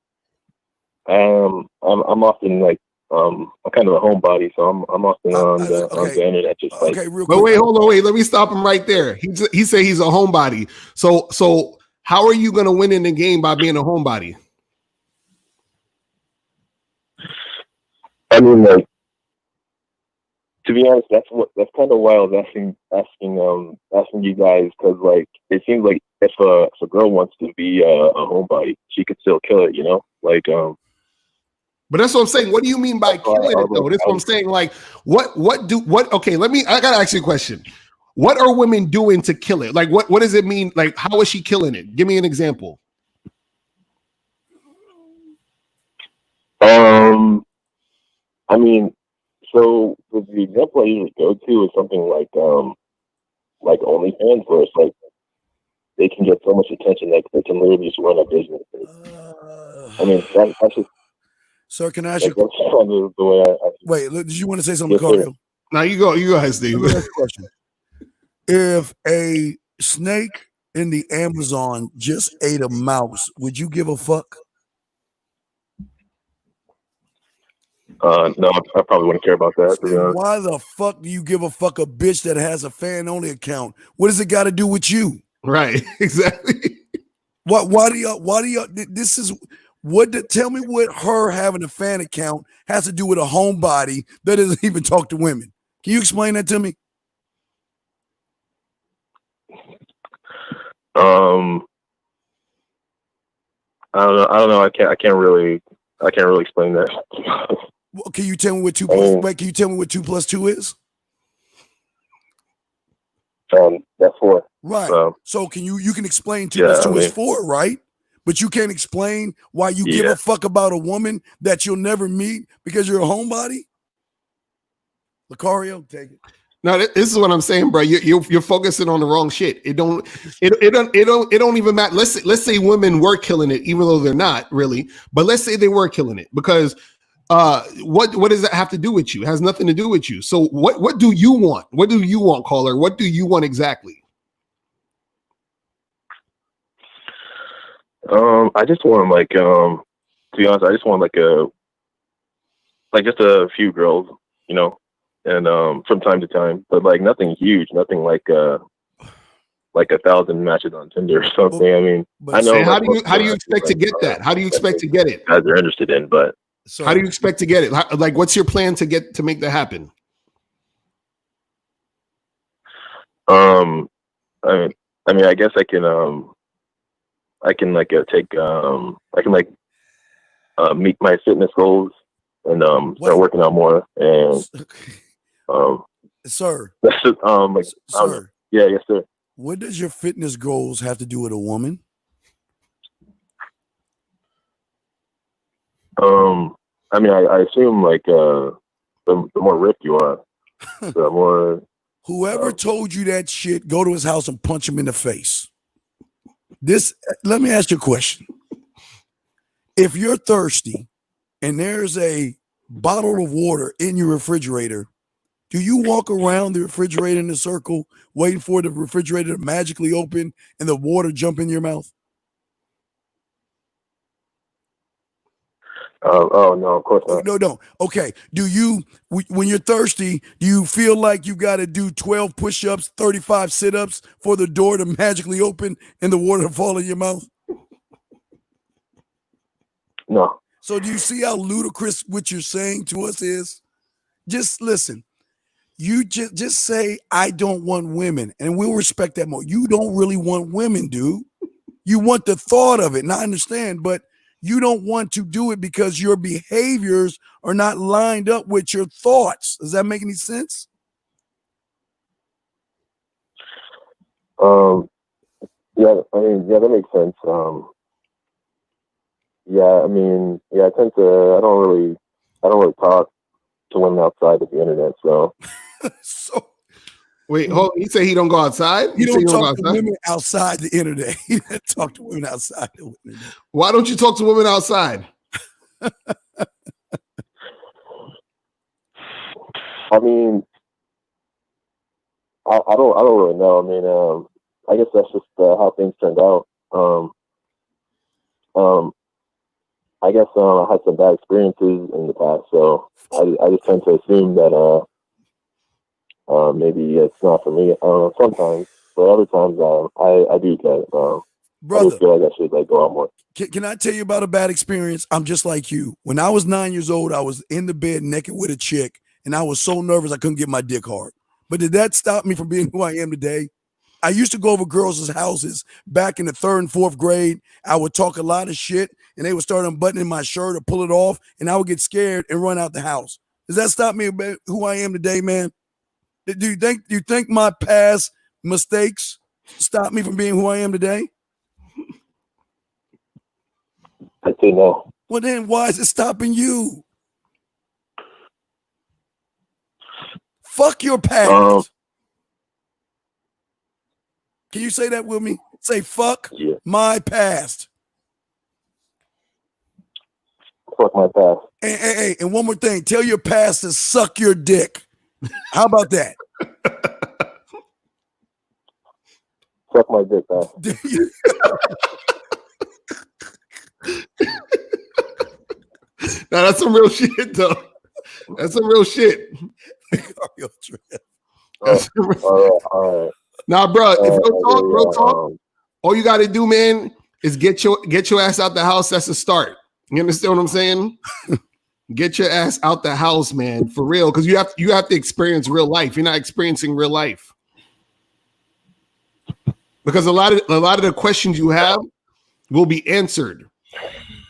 I'm often like, I'm kind of a homebody, so I'm often on the internet, just like. Okay, real quick. But wait, hold on, wait. Let me stop him right there. He said he's a homebody. So how are you going to win in the game by being a homebody? I mean, like, to be honest, that's kind of why I was asking you guys, because like it seems like if a girl wants to be a homebody, she could still kill it, you know, like But that's what I'm saying. What do you mean by killing it, though? That's what I'm saying. Like, okay, I gotta ask you a question. What are women doing to kill it? Like, what does it mean? Like, how is she killing it? Give me an example. I mean, so the example I usually go to is something like OnlyFans, where it's like they can get so much attention that they can literally just run a business. I mean, that's just. Sir, can I ask you? That's kind of the way I wait, did you want to say something, Yes, Locario? Now you go ahead, Steve. Let me ask you a question. If a snake in the Amazon just ate a mouse, would you give a fuck? No, I probably wouldn't care about that. Then why the fuck do you give a fuck a bitch that has a fan only account? What does it got to do with you? Right, exactly. Why do y'all this is tell me what her having a fan account has to do with a homebody that doesn't even talk to women. Can you explain that to me? I don't know. I can't really explain that. Well, can you tell me what 2 plus? Wait, can you tell me what 2 plus 2 is? That's 4. Right. So can you can explain 2 plus 2 is 4, right? But you can't explain why you give a fuck about a woman that you'll never meet because you're a homebody? Locario, take it. No, this is what I'm saying, bro. You're focusing on the wrong shit. It don't even matter. Let's say women were killing it, even though they're not really. But let's say they were killing it, because what does that have to do with you? It has nothing to do with you. So what do you want? What do you want, caller? What do you want exactly? I just want to be honest, I just want just a few girls, you know, and from time to time, but like nothing huge, nothing like 1,000 matches on Tinder or something. I mean, I know. How do you expect to get that? How do you expect to get it? Guys are interested in, but how do you expect to get it? Like, what's your plan to make that happen? I mean, I guess I can meet my fitness goals and start working out more and sir. That's just, sir. Yeah, yes, sir. What does your fitness goals have to do with a woman? I mean, I assume like the more ripped you are, the more. Whoever told you that shit, go to his house and punch him in the face. Let me ask you a question. If you're thirsty and there's a bottle of water in your refrigerator, do you walk around the refrigerator in a circle waiting for the refrigerator to magically open and the water jump in your mouth? Oh no, of course not. No. Okay. Do you, when you're thirsty, do you feel like you got to do 12 push-ups, 35 sit-ups for the door to magically open and the water to fall in your mouth? No. So do you see how ludicrous what you're saying to us is? Just listen. You just say, I don't want women, and we'll respect that more. You don't really want women, dude. You want the thought of it, and I understand, but you don't want to do it because your behaviors are not lined up with your thoughts. Does that make any sense? Yeah, I mean, yeah, that makes sense. Yeah, I mean, yeah, I don't really talk to women outside of the internet. So, So Wait, hold. He said he don't go outside. he Say don't you don't go talk to outside. women outside the internet. He doesn't talk to women outside the internet. Why don't you talk to women outside? I mean, I don't really know. I mean, I guess that's just how things turned out. I guess I had some bad experiences in the past, so I just tend to assume that maybe it's not for me. I don't know. Sometimes, but other times I do that. I Brother, just feel like I should go out more. Can I tell you about a bad experience? I'm just like you. When I was 9 years old, I was in the bed naked with a chick, and I was so nervous I couldn't get my dick hard. But did that stop me from being who I am today? I used to go over girls' houses back in the 3rd and 4th grade. I would talk a lot of shit, and they would start unbuttoning my shirt or pull it off, and I would get scared and run out the house. Does that stop me about who I am today, man? Do you think my past mistakes stop me from being who I am today? I say no. Well, then why is it stopping you? Fuck your past. Can you say that with me? Say fuck my past. Fuck my past. Hey, and one more thing. Tell your past to suck your dick. How about that? Suck my dick, past. Now that's some real shit, though. That's some real shit. All right. Nah, bro. If real talk, all you got to do, man, is get your ass out the house. That's a start. You understand what I'm saying? Get your ass out the house, man, for real. Because you have to experience real life. You're not experiencing real life. Because a lot of the questions you have will be answered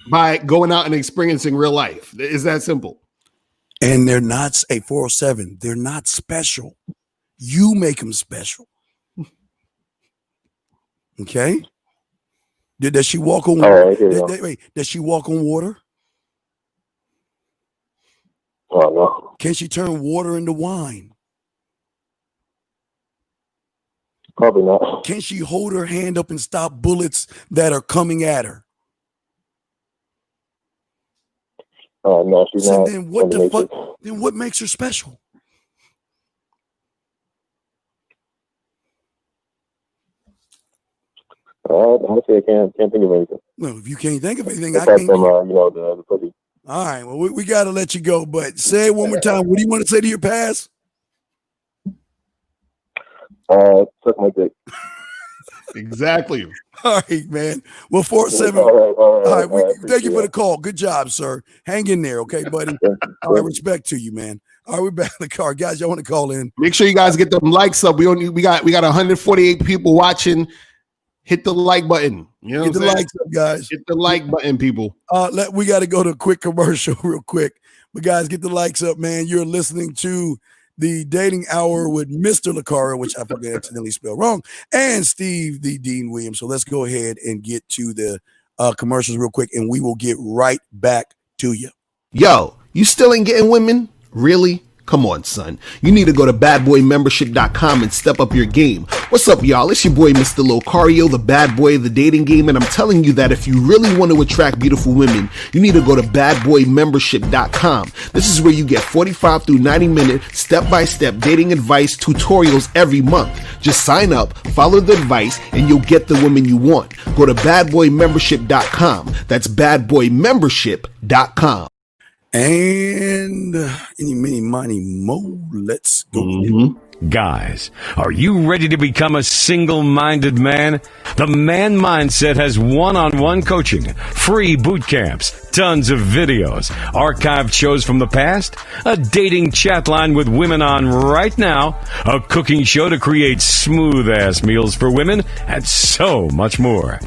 by going out and experiencing real life. It's that simple. And they're not a 407. They're not special. You make them special. Okay. Does she walk on water? Wait, does she walk on water? Oh no. Can she turn water into wine? Probably not. Can she hold her hand up and stop bullets that are coming at her? No, she's not. Then what the fuck? Then what makes her special? Honestly, I can't think of anything. Well, if you can't think of anything, Apart from the pussy. All right, well, we got to let you go, but say it one more time. What do you want to say to your past? Suck my dick. Exactly. All right, man. Well, 407. All right. Thank you for the call. Good job, sir. Hang in there, okay, buddy? All right, respect to you, man. All right, we're back in the car. Guys, y'all want to call in? Make sure you guys get them likes up. We got 148 people watching. Hit the like button. You know Hit the likes up, guys. Hit the like button, people. We got to go to a quick commercial real quick. But guys, get the likes up, man. You're listening to the Dating Hour with Mr. Locario, which I forgot accidentally spelled wrong, and Steve the Dean Williams. So let's go ahead and get to the commercials real quick, and we will get right back to you. Yo, you still ain't getting women? Really? Come on, son. You need to go to badboymembership.com and step up your game. What's up, y'all? It's your boy, Mr. Locario, the bad boy of the dating game, and I'm telling you that if you really want to attract beautiful women, you need to go to badboymembership.com. This is where you get 45 through 90-minute step-by-step dating advice tutorials every month. Just sign up, follow the advice, and you'll get the woman you want. Go to badboymembership.com. That's badboymembership.com. And any, mini, money, mo. Let's go. Guys, are you ready to become a single-minded man? The Man Mindset has one-on-one coaching, free boot camps, tons of videos, archived shows from the past, a dating chat line with women on right now, a cooking show to create smooth-ass meals for women, and so much more.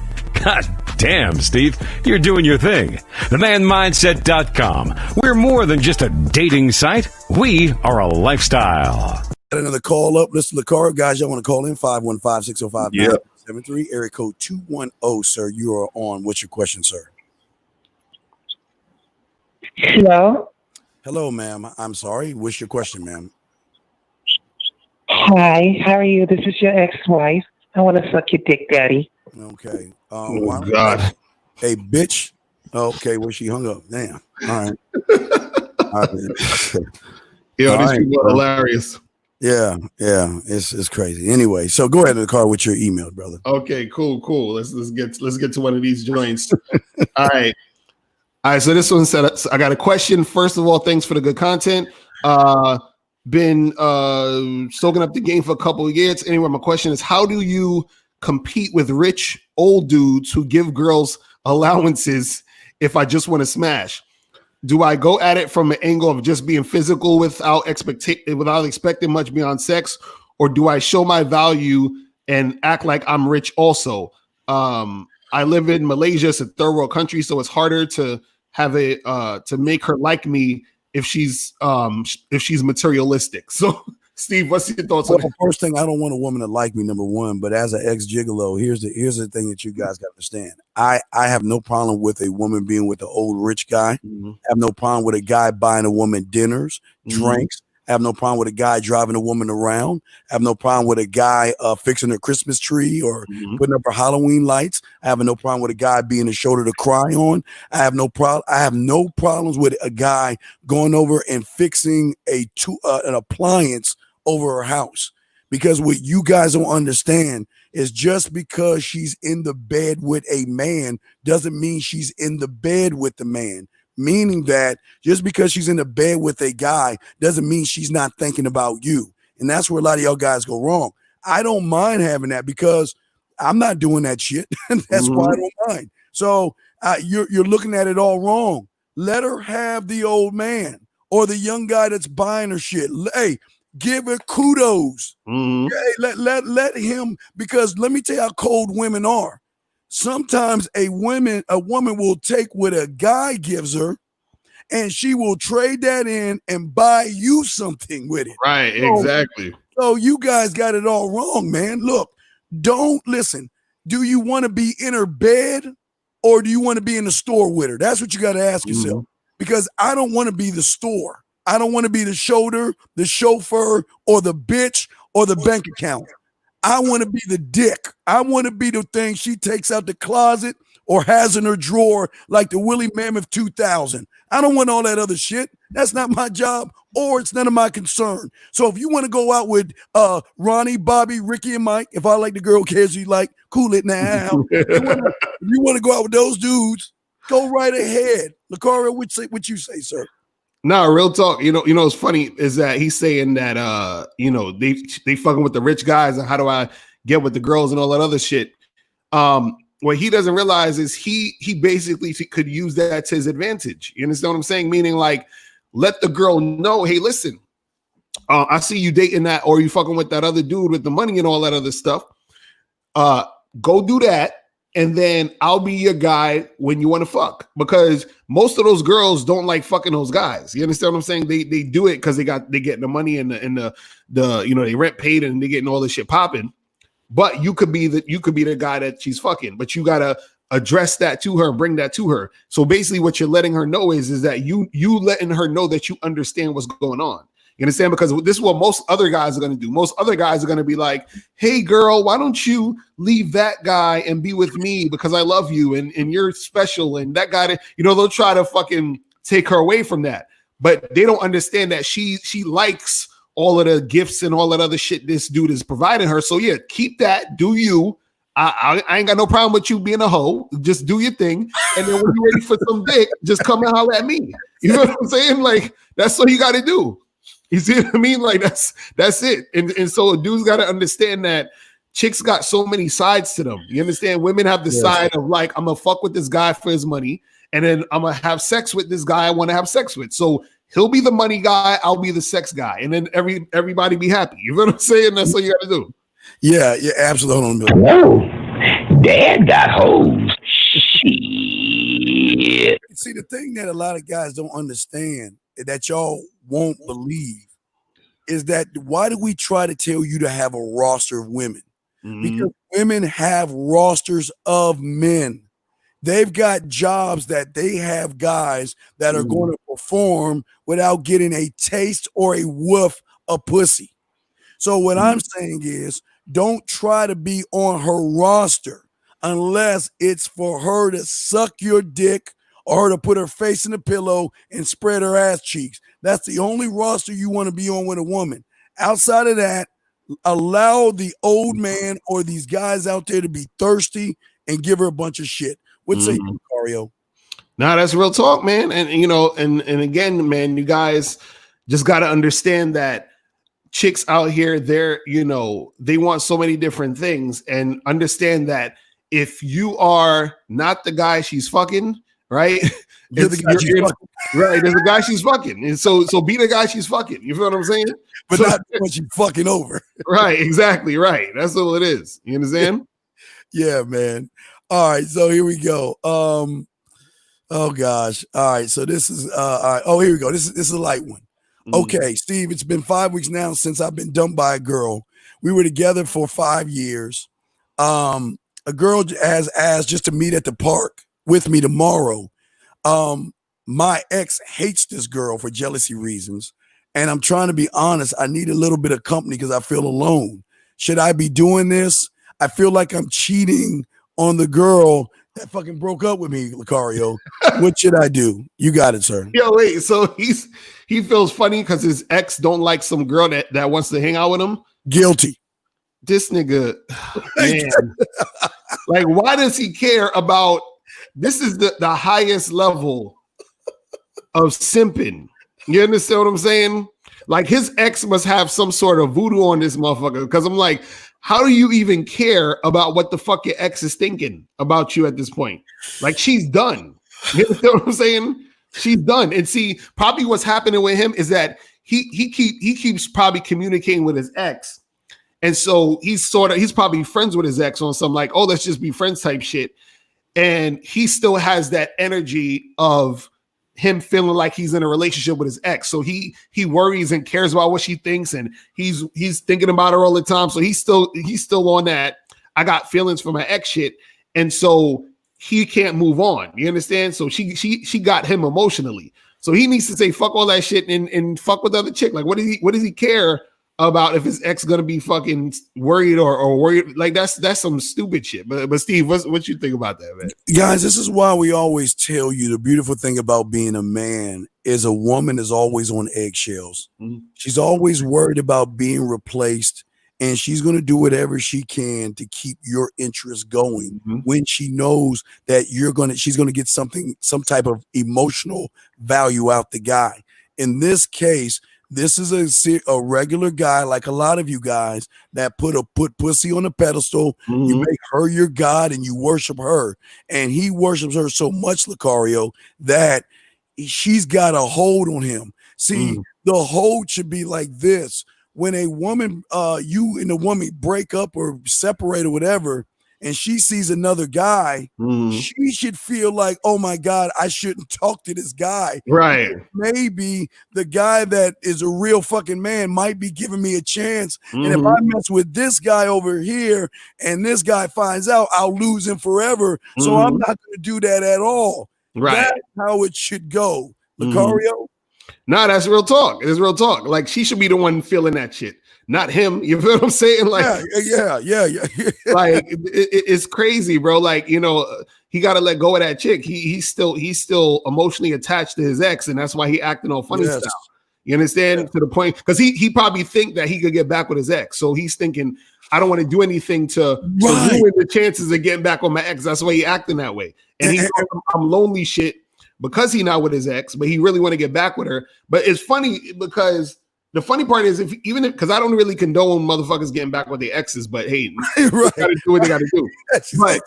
God damn, Steve, you're doing your thing. TheManMindset.com. We're more than just a dating site. We are a lifestyle. Got another call up. Listen to the car. Guys, y'all want to call in? 515-605-973. Area code 210, sir. You are on. What's your question, sir? Hello. Hello, ma'am. I'm sorry. What's your question, ma'am? Hi. How are you? This is your ex-wife. I want to suck your dick, daddy. Okay. Oh God. Hey, bitch. Okay, well, she hung up. Damn. All right. All right. Yo, All these right, people are bro. hilarious. Yeah, it's crazy. Anyway, so go ahead in the car with your email, brother. Okay, cool. Let's get to one of these joints. All right. So this one said, I got a question. First of all, thanks for the good content. Been soaking up the game for a couple of years. Anyway, my question is, how do you compete with rich old dudes who give girls allowances if I just want to smash? Do I go at it from an angle of just being physical without expecting much beyond sex, or do I show my value and act like I'm rich also? I live in Malaysia. It's a third world country, so it's harder to have to make her like me if she's materialistic. So, Steve, what's your thoughts on Well, it? first thing, I don't want a woman to like me, number one. But as an ex-gigolo, here's the thing that you guys got to understand. I have no problem with a woman being with an old rich guy. Mm-hmm. I have no problem with a guy buying a woman dinners, Mm-hmm. drinks. I have no problem with a guy driving a woman around. I have no problem with a guy fixing her Christmas tree or putting up her Halloween lights. I have no problem with a guy being a shoulder to cry on. I have no problems with a guy going over and fixing an appliance over her house. Because what you guys don't understand is just because she's in the bed with a man doesn't mean she's in the bed with the man. Meaning that just because she's in the bed with a guy doesn't mean she's not thinking about you. And that's where a lot of y'all guys go wrong. I don't mind having that because I'm not doing that shit. That's why I don't mind. So you're looking at it all wrong. Let her have the old man or the young guy that's buying her shit. Hey, give her kudos. Hey, let him, because let me tell you how cold women are. Sometimes a woman will take what a guy gives her and she will trade that in and buy you something with it. Right, exactly. So you guys got it all wrong, man. Look, don't listen. Do you want to be in her bed or do you want to be in the store with her? That's what you got to ask yourself. Because I don't want to be the store. I don't want to be the shoulder, the chauffeur, or the bitch, or the bank account. I want to be the dick. I want to be the thing she takes out the closet or has in her drawer like the Willie Mammoth 2000. I don't want all that other shit. That's not my job, or it's none of my concern. So if you want to go out with Ronnie, Bobby, Ricky, and Mike, if I like the girl cares you like, cool it now. If you want to go out with those dudes, go right ahead. Locario, what you say, sir? No, real talk. You know, what's funny is that he's saying that they fucking with the rich guys and how do I get with the girls and all that other shit. What he doesn't realize is he basically could use that to his advantage. You understand what I'm saying? Meaning, like, let the girl know, hey, listen, I see you dating that, or you fucking with that other dude with the money and all that other stuff. Go do that. And then I'll be your guy when you want to fuck, because most of those girls don't like fucking those guys. You understand what I'm saying? They do it because they getting the money and the they rent paid and they getting all this shit popping. But you could be the guy that she's fucking, but you gotta address that to her, bring that to her. So basically, what you're letting her know is that you letting her know that you understand what's going on. You understand? Because this is what most other guys are going to do. Most other guys are going to be like, hey, girl, why don't you leave that guy and be with me because I love you and you're special. And that guy, they'll try to fucking take her away from that. But they don't understand that she likes all of the gifts and all that other shit this dude is providing her. So, yeah, keep that. Do you. I ain't got no problem with you being a hoe. Just do your thing. And then when you're ready for some dick, just come and holler at me. You know what I'm saying? Like, that's what you got to do. You see what I mean? Like that's it. And so a dude's got to understand that chicks got so many sides to them. You understand? Women have the side of like, I'm gonna fuck with this guy for his money, and then I'm gonna have sex with this guy I want to have sex with. So he'll be the money guy, I'll be the sex guy, and then everybody be happy. You know what I'm saying? That's what you got to do. Yeah, absolutely. Hello, Dad got hoes. Shit. See, the thing that a lot of guys don't understand, that y'all won't believe, is that why do we try to tell you to have a roster of women? Because women have rosters of men. They've got jobs that they have guys that are going to perform without getting a taste or a whiff of pussy. So what I'm saying is, don't try to be on her roster unless it's for her to suck your dick or her to put her face in the pillow and spread her ass cheeks. That's the only roster you want to be on with a woman. Outside of that, allow the old man or these guys out there to be thirsty and give her a bunch of shit. What say you, Mario? Nah, that's real talk, man. And and again, man, you guys just got to understand that chicks out here, they want so many different things, and understand that if you are not the guy she's fucking, right? You're the guy she's fucking. Right. There's a guy she's fucking. And so be the guy she's fucking. You feel what I'm saying? But not when she's fucking over. Right, exactly. Right. That's all it is. You understand? Yeah, man. All right, so here we go. Oh gosh. All right, so this is all right. Oh, here we go. This is a light one. Okay, Steve, it's been 5 weeks now since I've been dumped by a girl. We were together for 5 years. A girl has asked just to meet at the park with me tomorrow. My ex hates this girl for jealousy reasons, and I'm trying to be honest. I need a little bit of company because I feel alone. Should I be doing this? I feel like I'm cheating on the girl that fucking broke up with me, Locario. What should I do? You got it, sir. Yo, wait. So he feels funny because his ex don't like some girl that wants to hang out with him. Guilty. This nigga, man. Like, why does he care about? This is the highest level of simping. You understand what I'm saying? Like, his ex must have some sort of voodoo on this motherfucker. Because I'm like, how do you even care about what the fuck your ex is thinking about you at this point? Like, she's done. You understand what I'm saying? She's done. And see, probably what's happening with him is that he keeps probably communicating with his ex. And so he's probably friends with his ex on some like, oh, let's just be friends type shit. And he still has that energy of him feeling like he's in a relationship with his ex. So he worries and cares about what she thinks, and he's thinking about her all the time. So he's still on that I got feelings for my ex shit. And so he can't move on. You understand? So she got him emotionally. So he needs to say fuck all that shit and fuck with the other chick. Like, what does he care about if his ex gonna be fucking worried or worried? Like, that's some stupid shit. But Steve, what you think about that, man? Guys, this is why we always tell you the beautiful thing about being a man is a woman is always on eggshells. Mm-hmm. She's always worried about being replaced, and she's going to do whatever she can to keep your interest going when she knows that she's going to get some type of emotional value out the guy. In this case, this is a regular guy, like a lot of you guys that put pussy on a pedestal. You make her your god and you worship her, and he worships her so much, Locario, that she's got a hold on him. See, the hold should be like this. When a woman, you and a woman break up or separate or whatever, and she sees another guy, she should feel like, oh my God, I shouldn't talk to this guy. Right. Maybe the guy that is a real fucking man might be giving me a chance. And if I mess with this guy over here and this guy finds out, I'll lose him forever. So I'm not going to do that at all. Right. That's how it should go. Locario? Nah, that's real talk. It's real talk. Like, she should be the one feeling that shit, not him. You feel what I'm saying? Like, yeah. Like, it's crazy, bro. Like, he got to let go of that chick. He's still emotionally attached to his ex, and that's why he acting all funny style. You understand? To the point, because he probably think that he could get back with his ex, so he's thinking, I don't want to do anything to ruin the chances of getting back with my ex. That's why he acting that way, and he I'm lonely shit because he not with his ex, but he really want to get back with her. But it's funny because the funny part is because I don't really condone motherfuckers getting back with their exes, but hey, they gotta do what they gotta do. But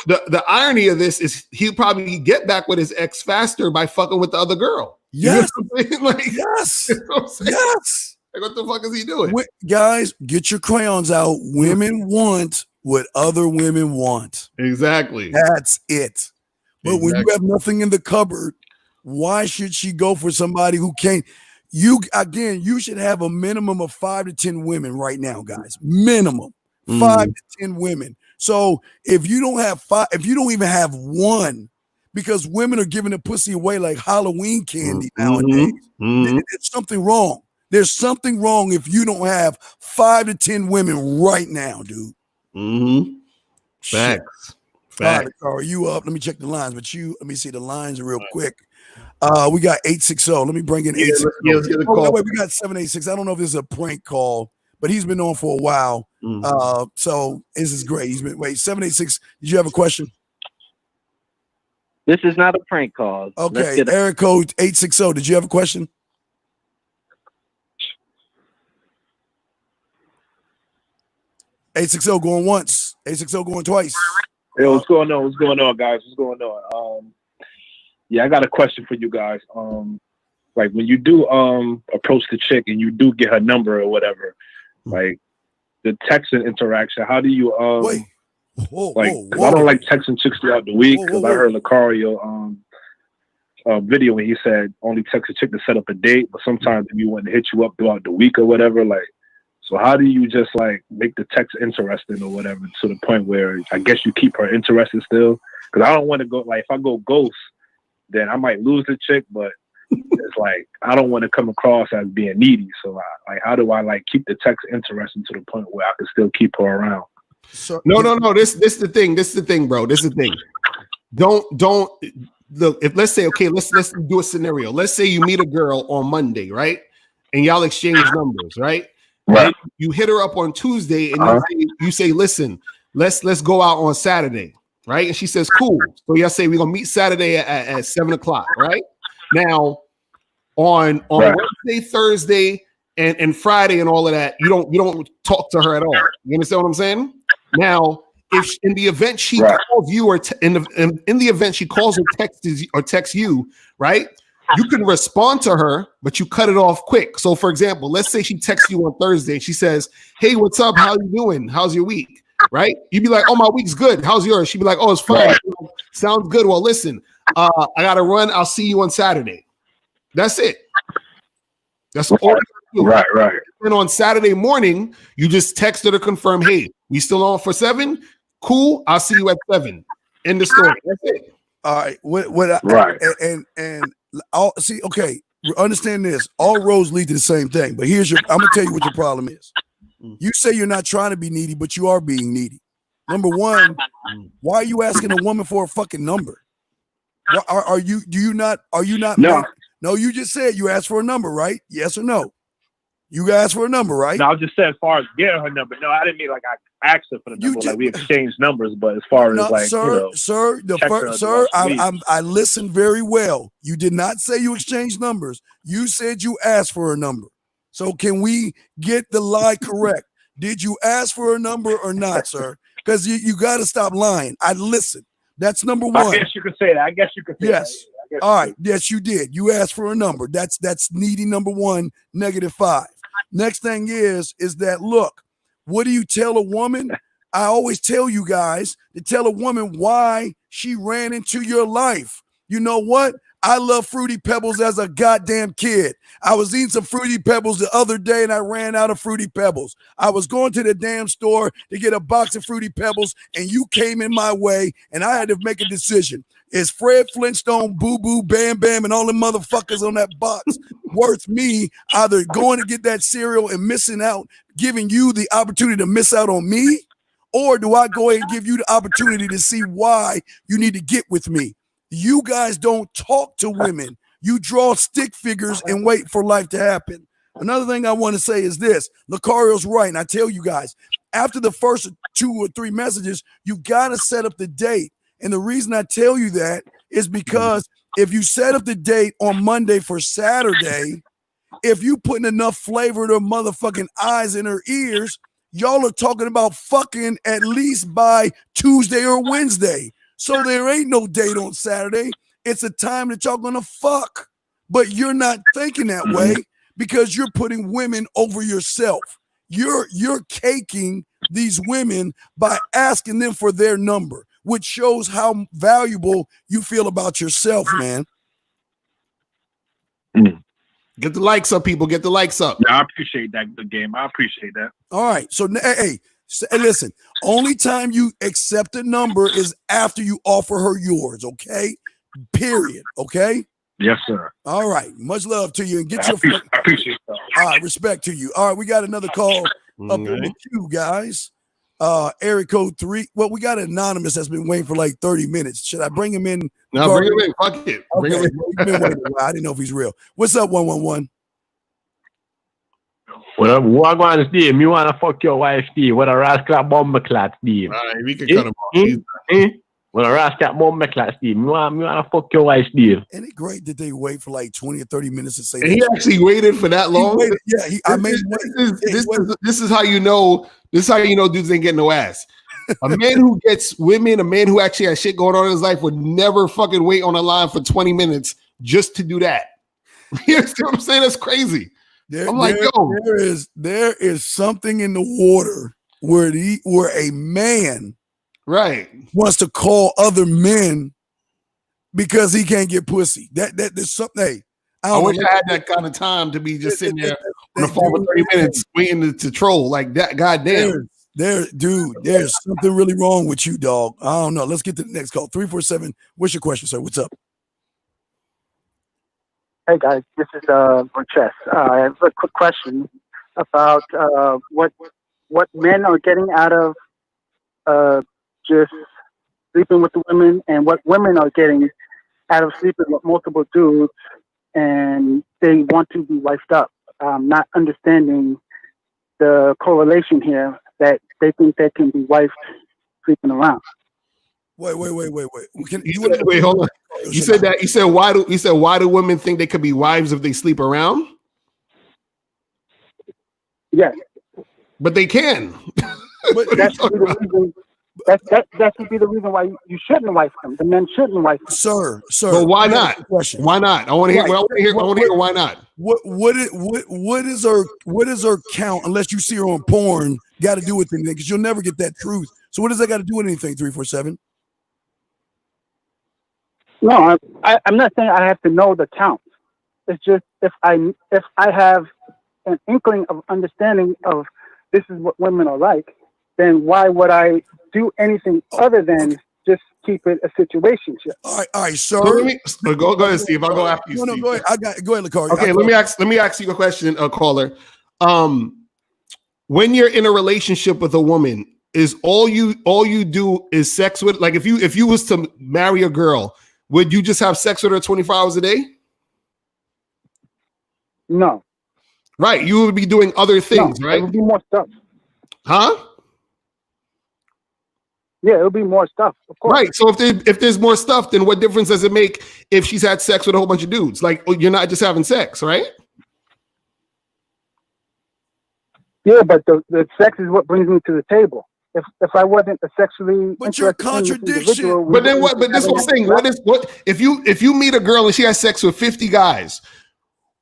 the irony of this is he'll probably get back with his ex faster by fucking with the other girl. Yes. Like, yes. Yes. Like, what the fuck is he doing? Guys, get your crayons out. Women want what other women want. Exactly. That's it. But when you have nothing in the cupboard, why should she go for somebody who can't? You should have a minimum of 5 to 10 women right now, guys. Minimum 5 to 10 women. So if you don't have 5, if you don't even have one, because women are giving the pussy away like Halloween candy nowadays, there's something wrong. There's something wrong if you don't have 5 to 10 women right now, dude. Facts. All right, are you up? Let me check the lines. But let me see the lines real quick. We got 860. Let me bring in 860. Let's get a call. Wait, we got 786. I don't know if this is a prank call, but he's been on for a while. So this is great. 786. Did you have a question? This is not a prank call. Okay, Eric code 860. Did you have a question? $860 going once. $860 going twice. Hey, what's going on? What's going on, guys? What's going on? Yeah, I got a question for you guys. Like when you do approach the chick and you do get her number or whatever, like the texting interaction, how do you I don't like texting chicks throughout the week because I heard Locario video when he said only text a chick to set up a date, but sometimes if you want to hit you up throughout the week or whatever, like, so how do you just like make the text interesting or whatever to the point where I guess you keep her interested still? Because I don't want to go, like, if I go ghost, then I might lose the chick, but it's like I don't want to come across as being needy. So how do I like keep the text interesting to the point where I can still keep her around? So, no. This the thing. This is the thing, bro. This is the thing. Don't look. If let's say, okay, let's do a scenario. Let's say you meet a girl on Monday, right? And y'all exchange numbers, right? Right. You hit her up on Tuesday, and you say, listen, let's go out on Saturday, right? And she says, cool. So y'all say we're gonna meet Saturday at 7:00, right? Now, on Wednesday, Thursday, and Friday, and all of that, you don't talk to her at all. You understand what I'm saying? Now, if in the event she calls you, or in the event she calls or texts you, right? You can respond to her, but you cut it off quick. So, for example, let's say she texts you on Thursday and she says, "Hey, what's up? How you doing? How's your week?" Right? You'd be like, "Oh, my week's good. How's yours?" She'd be like, "Oh, it's fine. Sounds good. Well, listen, I gotta run. I'll see you on Saturday." That's it. That's all. Right. And on Saturday morning, you just text her to confirm, "Hey, we still on for 7? Cool. I'll see you at 7." End the story. That's it. All right. And see, okay, understand this. All roads lead to the same thing. But I'm gonna tell you what your problem is. You say you're not trying to be needy, but you are being needy. Number one, why are you asking a woman for a fucking number? Are you not? No, you just said you asked for a number, right? Yes or no? You asked for a number, right? No, I was just saying as far as getting her number. No, I didn't mean like I asked her for the number. Like we exchanged numbers, but as far as like, I listened very well. You did not say you exchanged numbers. You said you asked for a number. So can we get the lie correct? Did you ask for a number or not, sir? Because you got to stop lying. I listened. That's number one. I guess you could say that. Yes. All right. Yes, you did. You asked for a number. That's needy number one, -5. Next thing is that, look, what do you tell a woman? I always tell you guys to tell a woman why she ran into your life. You know what? I love Fruity Pebbles as a goddamn kid. I was eating some Fruity Pebbles the other day and I ran out of Fruity Pebbles. I was going to the damn store to get a box of Fruity Pebbles and you came in my way and I had to make a decision. Is Fred Flintstone, Boo Boo, Bam Bam, and all the motherfuckers on that box worth me either going to get that cereal and missing out, giving you the opportunity to miss out on me? Or do I go ahead and give you the opportunity to see why you need to get with me? You guys don't talk to women. You draw stick figures and wait for life to happen. Another thing I want to say is this. Locario's right, and I tell you guys, after the first 2 or 3 messages, you got to set up the date. And the reason I tell you that is because if you set up the date on Monday for Saturday, if you putting enough flavor to motherfucking eyes in her ears, y'all are talking about fucking at least by Tuesday or Wednesday. So there ain't no date on Saturday. It's a time that y'all gonna fuck. But you're not thinking that way because you're putting women over yourself. You're caking these women by asking them for their number, which shows how valuable you feel about yourself, man. Get the likes up, people. Get the likes up. Yeah, I appreciate that. Good game. I appreciate that. All right. So, hey, And listen, only time you accept a number is after you offer her yours, okay? Period, okay? Yes, sir. All right. Much love to you and get I your appreciate that. All right, respect to you. All right, we got another call up in the queue, guys. Area code 3. Well, we got an anonymous that's been waiting for like 30 minutes. Should I bring him in? No, bring him in. Fuck it. Bring him in. He's been waiting a while. I didn't know if he's real. What's up, 111? What I'm going to Steve? Me want to fuck your wife, Steve. What a rascal bomber clat, Steve. All right, we can cut him off. What a rascal bomber clat, Steve. Me want to fuck your wife, Steve. Isn't it great that they wait for like 20 or 30 minutes to say And that? he actually waited for that long. I made him wait. This is how you know. This is how you know dudes ain't getting no ass. A man who gets women, a man who actually has shit going on in his life would never fucking wait on a line for 20 minutes just to do that. You see what I'm saying? That's crazy. I'm like, yo, there is something in the water where a man wants to call other men because he can't get pussy. There's something. Hey, I wish I had that kind of time to be just sitting there on the phone for 30 minutes waiting to troll like that. Goddamn. There's something really wrong with you, dog. I don't know. Let's get to the next call. 347. What's your question, sir? What's up? Hey guys, this is Chess. I have a quick question about what men are getting out of just sleeping with the women, and what women are getting out of sleeping with multiple dudes, and they want to be wifed up. Not understanding the correlation here that they think they can be wifed sleeping around. Wait. Wait, hold on. You said why do women think they could be wives if they sleep around? Yes. But they can. But that should be the reason why you shouldn't wife them. The men shouldn't wife them. Sir. But why not? Why not? I want to hear. I want to hear why not. What is her count? Unless you see her on porn, got to do with anything, because you'll never get that truth. So what does that got to do with anything? 347. No, I'm not saying I have to know the count. It's just if I have an inkling of understanding of this is what women are like, then why would I do anything other than just keep it a situationship? All right, sir. So go ahead, Steve. I'll go after you. No, Steve. go ahead. Go ahead, Locario. Okay, let me ask you a question, caller. When you're in a relationship with a woman, is all you do is sex with? Like if you was to marry a girl, would you just have sex with her 24 hours a day? No. Right. You would be doing other things, right? It would be more stuff. Huh? Yeah, it would be more stuff, of course. Right. So if there's more stuff, then what difference does it make if she's had sex with a whole bunch of dudes? Like, you're not just having sex, right? Yeah, but the sex is what brings me to the table. If I wasn't a sexually, but you're a contradiction. But then what? But this is what I'm saying. What if you meet a girl and she has sex with 50 guys?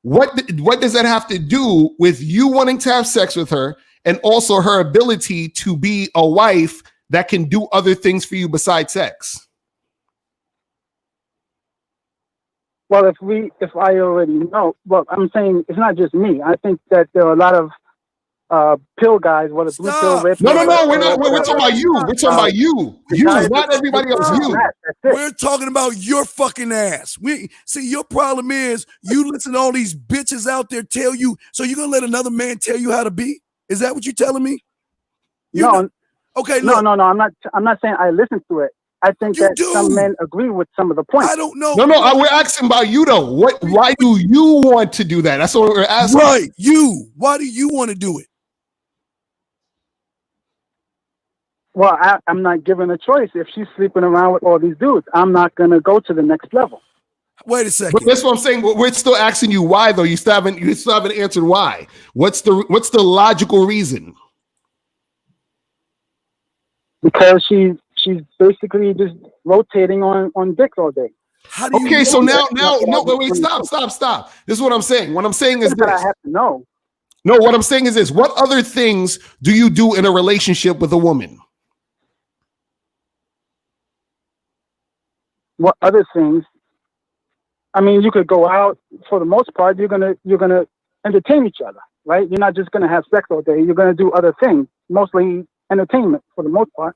What does that have to do with you wanting to have sex with her, and also her ability to be a wife that can do other things for you besides sex? Well, if I already know, well, I'm saying it's not just me. I think that there are a lot of pill guys, whether blue pill, red pill. No, we're not. We're talking about you. We're talking about you. You, not everybody else. You. We're talking about your fucking ass. We see your problem is you listen to all these bitches out there tell you. So you're gonna let another man tell you how to be? Is that what you're telling me? Okay. No. I'm not saying I listen to it. I think that some men agree with some of the points. I don't know. No. We're asking about you though. Why do you want to do that? That's what we're asking. Right. You. Why do you want to do it? Well, I'm not given a choice. If she's sleeping around with all these dudes, I'm not going to go to the next level. Wait a second. But that's what I'm saying. We're still asking you why, though. You still haven't answered why. What's the logical reason? Because she's basically just rotating on dicks all day. How do you okay, so now, wait, stop. This is what I'm saying. What I'm saying is this. I have to know. No, what I'm saying is this. What other things do you do in a relationship with a woman? What other things? I mean, you could go out. For the most part, you're gonna entertain each other, right? You're not just gonna have sex all day. You're gonna do other things, mostly entertainment for the most part.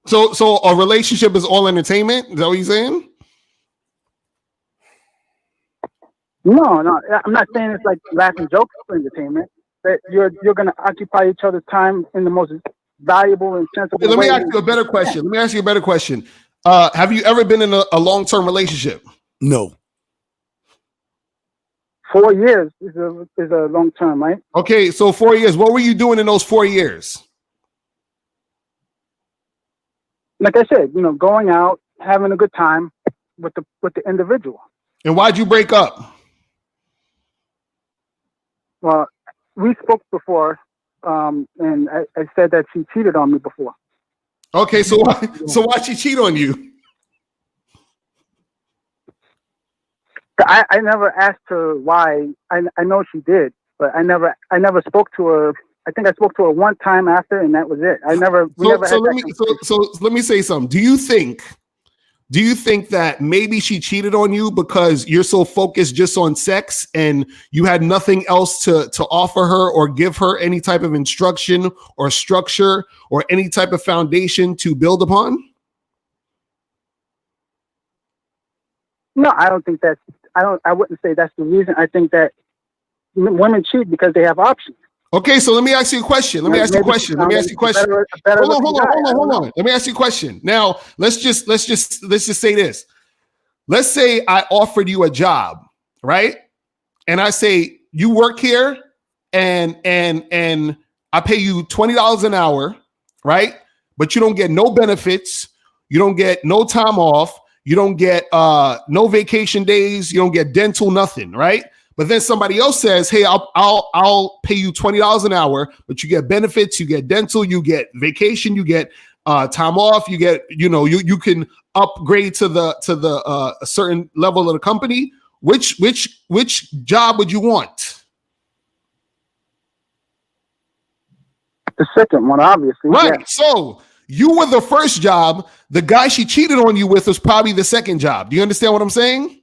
So a relationship is all entertainment? Is that what you're saying? No, I'm not saying it's like laughing jokes for entertainment. That you're going to occupy each other's time in the most valuable and sensible way. Let me ask you a better question. Have you ever been in a long-term relationship? No. 4 years is a long term, right? Okay, so 4 years. What were you doing in those 4 years? Like I said, going out, having a good time with the individual. And why'd you break up? Well, we spoke before, and I said that she cheated on me before. Okay, so why'd she cheat on you? I never asked her why. I know she did, but I never spoke to her. I think I spoke to her one time after, and that was it. Let me say something. Do you think that maybe she cheated on you because you're so focused just on sex and you had nothing else to offer her or give her any type of instruction or structure or any type of foundation to build upon? No, I don't think that's. I wouldn't say that's the reason. I think that women cheat because they have options. Okay, so let me ask you a question. Hold on. Let me ask you a question. Now, let's just say this. Let's say I offered you a job, right? And I say you work here, and I pay you $20 an hour, right? But you don't get no benefits, you don't get no time off, you don't get no vacation days, you don't get dental, nothing, right? But then somebody else says, "Hey, I'll pay you $20 an hour, but you get benefits, you get dental, you get vacation, you get time off, you get you can upgrade to the a certain level of the company." Which job would you want? The second one, obviously. Right. Yeah. So you were the first job. The guy she cheated on you with was probably the second job. Do you understand what I'm saying?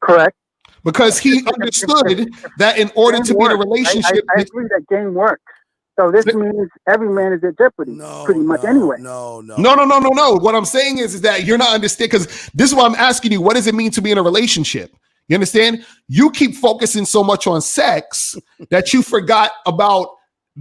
Correct. Because he understood that in order to be in a relationship, I agree that game works. So this means every man is at jeopardy, pretty much anyway. No. What I'm saying is that you're not understanding, because this is why I'm asking you, what does it mean to be in a relationship? You understand? You keep focusing so much on sex that you forgot about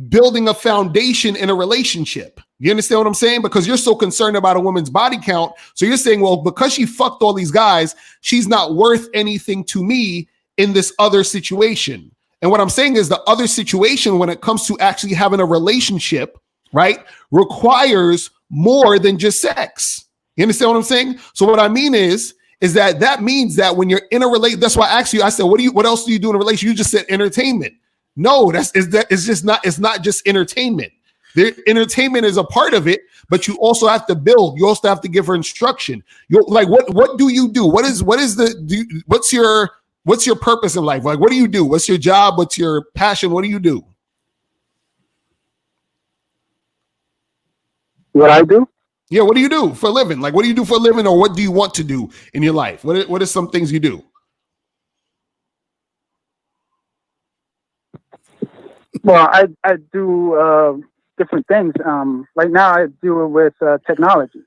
building a foundation in a relationship. You understand what I'm saying? Because you're so concerned about a woman's body count. So you're saying, well, because she fucked all these guys, she's not worth anything to me in this other situation. And what I'm saying is the other situation, when it comes to actually having a relationship, right, requires more than just sex. You understand what I'm saying? So what I mean is that means that when you're in a relationship, that's why I asked you, I said, what else do you do in a relationship? You just said entertainment. No, it's not just entertainment. Entertainment is a part of it, but you also have to build. You also have to give her instruction. What do you do? What's your purpose in life? Like, what do you do? What's your job? What's your passion? What do you do? What I do? Yeah, what do you do for a living? Like, what do you do for a living, or what do you want to do in your life? What are some things you do? Well, I do different things. Right now, I do it with technology.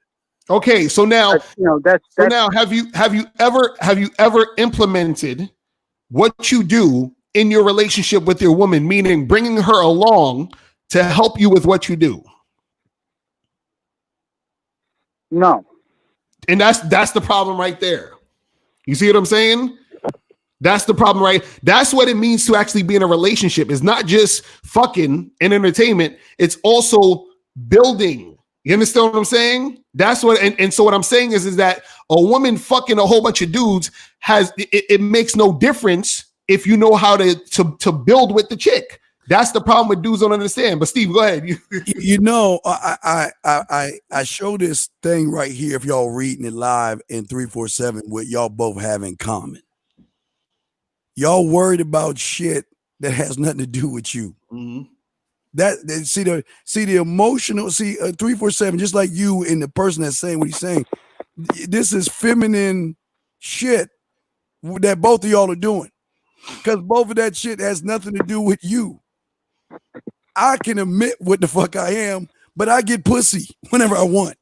Okay, so now that's have you ever implemented what you do in your relationship with your woman, meaning bringing her along to help you with what you do? No. And that's the problem right there. You see what I'm saying? That's the problem, right? That's what it means to actually be in a relationship. It's not just fucking and entertainment. It's also building. You understand what I'm saying? That's what, and so what I'm saying is that a woman fucking a whole bunch of dudes it makes no difference if you know how to build with the chick. That's the problem with dudes don't understand. But Steve, go ahead. I show this thing right here. If y'all reading it live in 347, what y'all both have in common. Y'all worried about shit that has nothing to do with you. Mm-hmm. See the emotional. 347, just like you and the person that's saying what he's saying. This is feminine shit that both of y'all are doing, because both of that shit has nothing to do with you. I can admit what the fuck I am, but I get pussy whenever I want.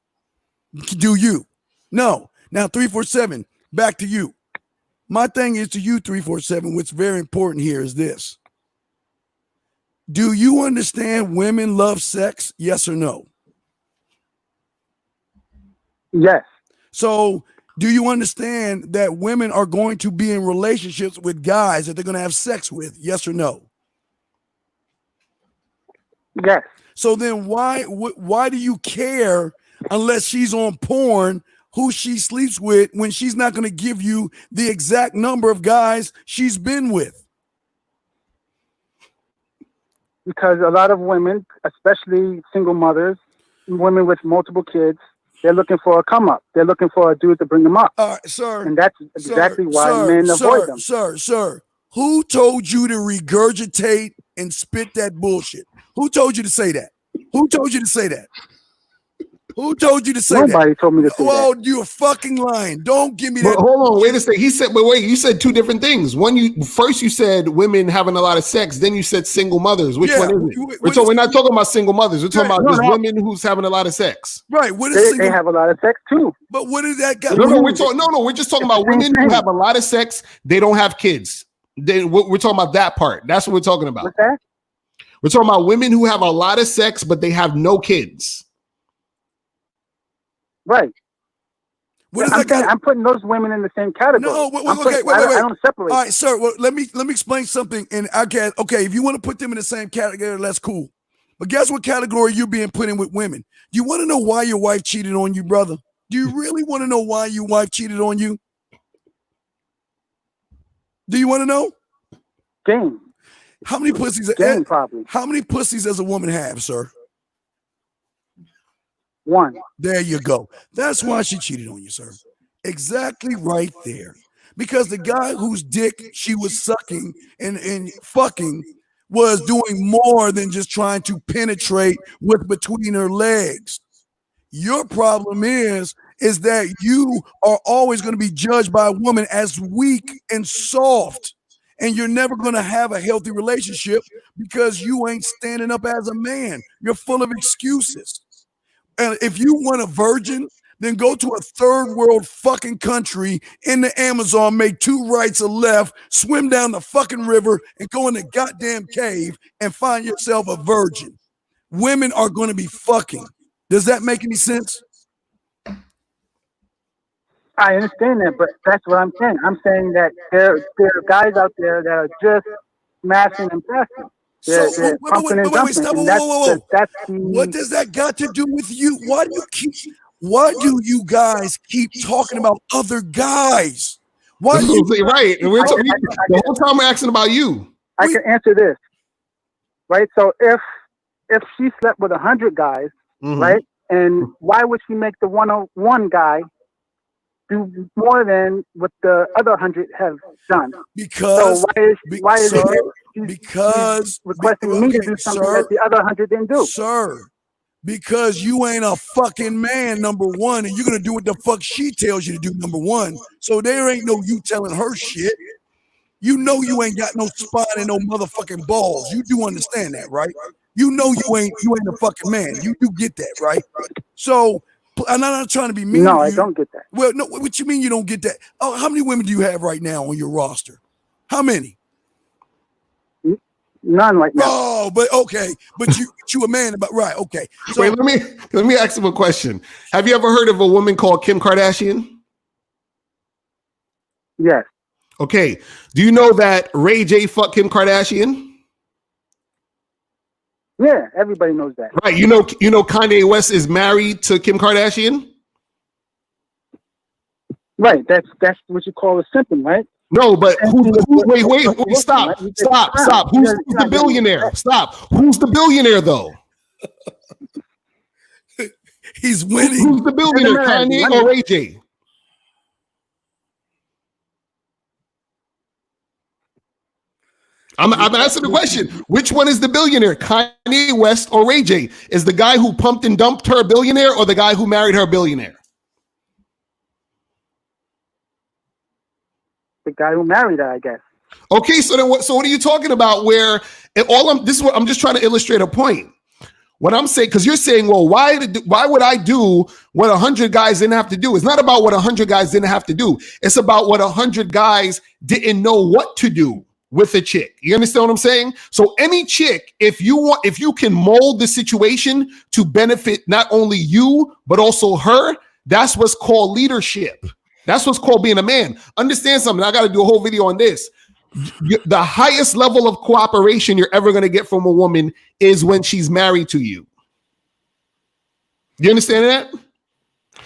Do you? No. Now 347, back to you. My thing is to you, 347, what's very important here is this. Do you understand women love sex? Yes or no? Yes. So do you understand that women are going to be in relationships with guys that they're going to have sex with? Yes or no? Yes. So then why do you care unless she's on porn who she sleeps with when she's not going to give you the exact number of guys she's been with? Because a lot of women, especially single mothers, women with multiple kids, they're looking for a come up. They're looking for a dude to bring them up. Sir. And that's exactly why men avoid them. Sir, who told you to regurgitate and spit that bullshit? Who told you to say that? Who told you to say that? Who told you to say that? Nobody told me to say that. Well, you're fucking lying. Don't give me that. But hold on, wait a second. He said, but wait, you said two different things. One, you said women having a lot of sex. Then you said single mothers. Which one is it? We're not talking about single mothers. We're talking about just women who's having a lot of sex. Right. What is they have a lot of sex too. But what is that got? We're just talking about women who have a lot of sex. They don't have kids. We're talking about that part. That's what we're talking about. What's that? We're talking about women who have a lot of sex, but they have no kids. Right. I'm putting those women in the same category. No, wait. I don't separate. All right, sir. Well, let me explain something. And okay, if you want to put them in the same category, that's cool. But guess what category you're being put in with women? Do you want to know why your wife cheated on you, brother? Do you really want to know why your wife cheated on you? Do you want to know? Game. How many pussies? Game, probably. How many pussies does a woman have, sir? One. There you go. That's why she cheated on you, sir. Exactly right there. Because the guy whose dick she was sucking and fucking was doing more than just trying to penetrate with between her legs. Your problem is that you are always going to be judged by a woman as weak and soft. And you're never going to have a healthy relationship because you ain't standing up as a man. You're full of excuses. And if you want a virgin, then go to a third world fucking country in the Amazon, make 2 rights, a left, swim down the fucking river and go in the goddamn cave and find yourself a virgin. Women are going to be fucking. Does that make any sense? I understand that, but that's what I'm saying. I'm saying that there are guys out there that are just smashing and pressing. They're pumping and dumping. What does that got to do with you? Why do you guys keep talking about other guys? Why? Right. The whole time we're asking about you. I can answer this. Right. So if she slept with 100 guys, right, and why would she make the 101 guy do more than what the other 100 have done? Because she's requesting me to do something that the other 100 didn't do. Sir, because you ain't a fucking man, number one, and you're gonna do what the fuck she tells you to do, number one. So there ain't no you telling her shit. You know you ain't got no spine and no motherfucking balls. You do understand that, right? You know you ain't a fucking man. You do get that, right? So I'm not trying to be mean. No, I don't get that. Well, no, what you mean you don't get that? Oh, how many women do you have right now on your roster? How many? None right now. Oh, but okay, but you a man about right? Okay. So, wait, let me ask him a question. Have you ever heard of a woman called Kim Kardashian? Yes. Okay. Do you know that Ray J fucked Kim Kardashian? Yeah, everybody knows that. Right. You know Kanye West is married to Kim Kardashian? Right. That's what you call a simping, right? No, but wait, stop. Who's the billionaire? Stop. Who's the billionaire though? He's winning. Who's the billionaire, Kanye or Ray J? I'm asking the question. Which one is the billionaire, Kanye West or Ray J? Is the guy who pumped and dumped her a billionaire or the guy who married her a billionaire? The guy who married her, I guess. Okay, so then what? So what are you talking about? Where this is what I'm just trying to illustrate a point. What I'm saying, because you're saying, well, why would I do what 100 guys didn't have to do? It's not about what 100 guys didn't have to do. It's about what 100 guys didn't know what to do with a chick. You understand what I'm saying? So any chick, if you can mold the situation to benefit not only you but also her, that's what's called leadership. That's what's called being a man. Understand something. I got to do a whole video on this. The highest level of cooperation you're ever going to get from a woman is when she's married to you. You understand that?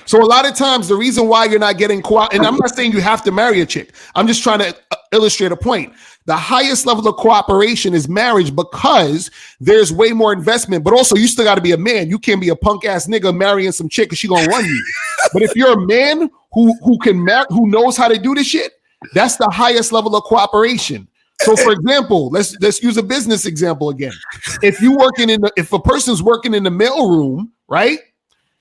So a lot of times the reason why you're not getting and I'm not saying you have to marry a chick. I'm just trying to illustrate a point. The highest level of cooperation is marriage because there's way more investment, but also you still got to be a man. You can't be a punk ass nigga marrying some chick because she gonna run you. But if you're a man who knows how to do this shit, that's the highest level of cooperation. So, for example, let's use a business example again. If a person's working in the mailroom, right?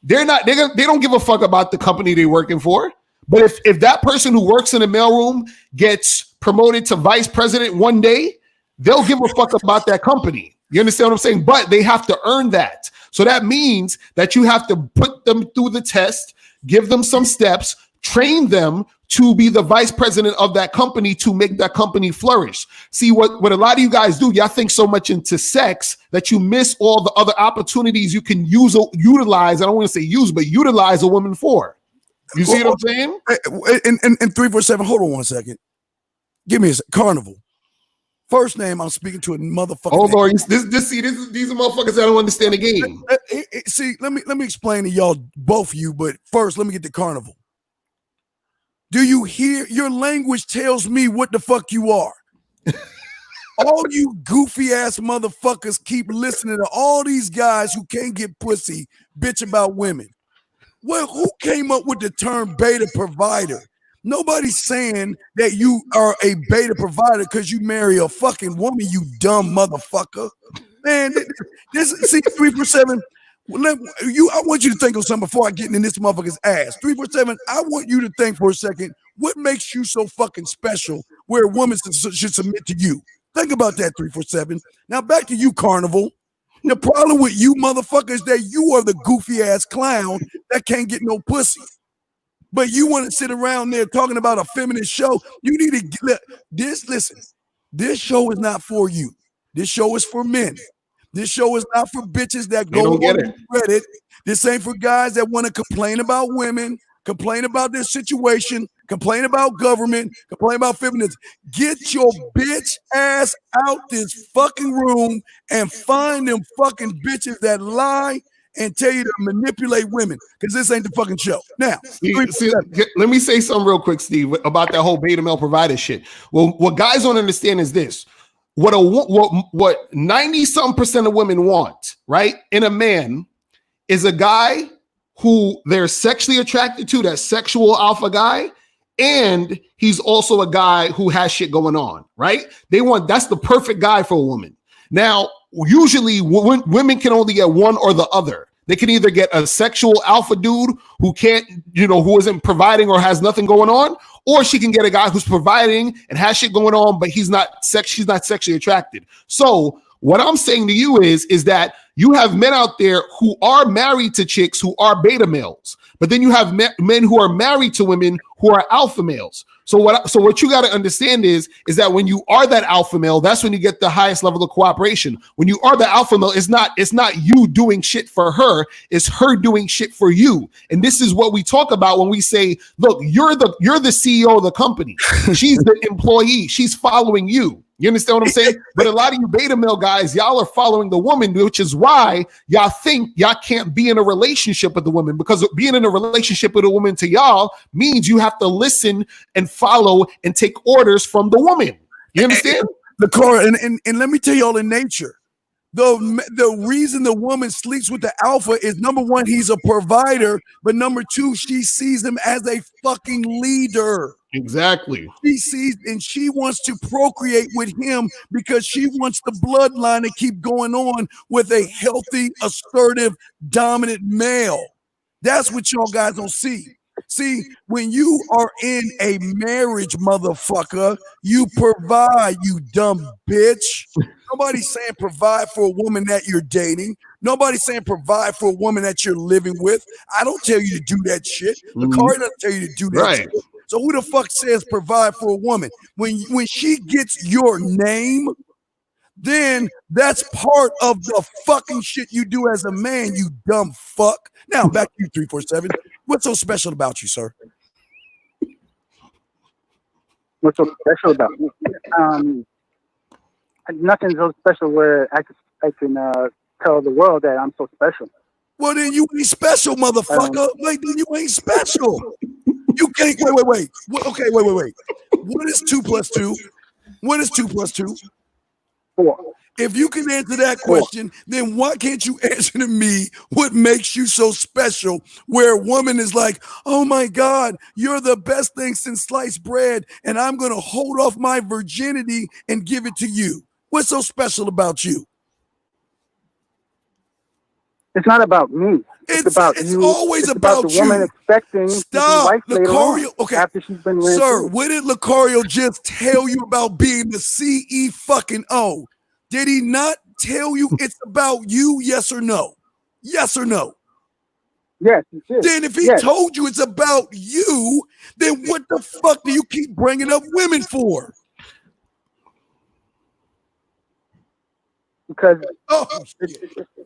They don't give a fuck about the company they're working for. But if that person who works in the mailroom gets promoted to vice president one day, they'll give a fuck about that company. You understand what I'm saying? But they have to earn that. So that means that you have to put them through the test, give them some steps, train them to be the vice president of that company to make that company flourish. See, what a lot of you guys do, y'all think so much into sex that you miss all the other opportunities you can utilize. I don't want to say use, but utilize a woman for. You see what I'm saying? And 347, hold on 1 second. Give me a Carnival. First name, I'm speaking to a motherfucker. Oh Lord, these are motherfuckers that don't understand the game. See, let me explain to y'all, both of you, but first let me get to Carnival. Do you hear? Your language tells me what the fuck you are. All you goofy ass motherfuckers keep listening to all these guys who can't get pussy bitch about women. Well, who came up with the term beta provider? Nobody's saying that you are a beta provider because you marry a fucking woman, you dumb motherfucker. Man, this see 347. I want you to think of something before I get in this motherfucker's ass. 347, I want you to think for a second, what makes you so fucking special where a woman should submit to you? Think about that, 347. Now back to you, Carnival. The problem with you motherfuckers is that you are the goofy ass clown that can't get no pussy. But you want to sit around there talking about a feminist show. You need to listen. This show is not for you. This show is for men. This show is not for bitches that go on Reddit. This ain't for guys that want to complain about women, complain about their situation, complain about government, complain about feminism. Get your bitch ass out this fucking room and find them fucking bitches that lie and tell you to manipulate women, because this ain't the fucking show. Now, let me say something real quick, Steve, about that whole beta male provider shit. Well, what guys don't understand is this. What 90-something% of women want, right, in a man is a guy who they're sexually attracted to, that sexual alpha guy, and he's also a guy who has shit going on, right? That's the perfect guy for a woman. Now, usually women can only get one or the other. They can either get a sexual alpha dude who can't, who isn't providing or has nothing going on, or she can get a guy who's providing and has shit going on, but she's not sexually attracted. So what I'm saying to you is that you have men out there who are married to chicks who are beta males, but then you have men who are married to women who are alpha males. So what you got to understand is that when you are that alpha male, that's when you get the highest level of cooperation. When you are the alpha male, it's not you doing shit for her, it's her doing shit for you. And this is what we talk about when we say, look, you're the CEO of the company. She's the employee. She's following you. You understand what I'm saying? But a lot of you beta male guys, y'all are following the woman, which is why y'all think y'all can't be in a relationship with the woman, because being in a relationship with a woman to y'all means you have to listen and follow and take orders from the woman. You understand? And let me tell y'all in nature, the reason the woman sleeps with the alpha is, number one, he's a provider, but number two, she sees him as a fucking leader. Exactly. She sees and she wants to procreate with him because she wants the bloodline to keep going on with a healthy, assertive, dominant male. That's what y'all guys don't see. See, when you are in a marriage, motherfucker, you provide, you dumb bitch. Nobody's saying provide for a woman that you're dating. Nobody's saying provide for a woman that you're living with. I don't tell you to do that shit. Locario doesn't tell you to do that shit. So who the fuck says provide for a woman? When she gets your name, then that's part of the fucking shit you do as a man, you dumb fuck. Now back to you, 347. What's so special about you, sir? What's so special about me? Nothing so special where I can tell the world that I'm so special. Well, then you ain't special, motherfucker. Like, then you ain't special. You can't. Wait. Okay, wait. What is 2 plus 2? What is 2 plus 2? 4. If you can answer that question, then why can't you answer to me what makes you so special? Where a woman is like, oh my God, you're the best thing since sliced bread, and I'm going to hold off my virginity and give it to you. What's so special about you? It's not about me. It's about it's you. always it's about the woman you. expecting Stop, to be wife later on, okay. after she's been ran Sir, through. what did Locario just tell you about being the CE fucking O? Did he not tell you it's about you? Yes or no? Yes or no? Yes, he did. Then if he told you it's about you, then what the fuck do you keep bringing up women for? Because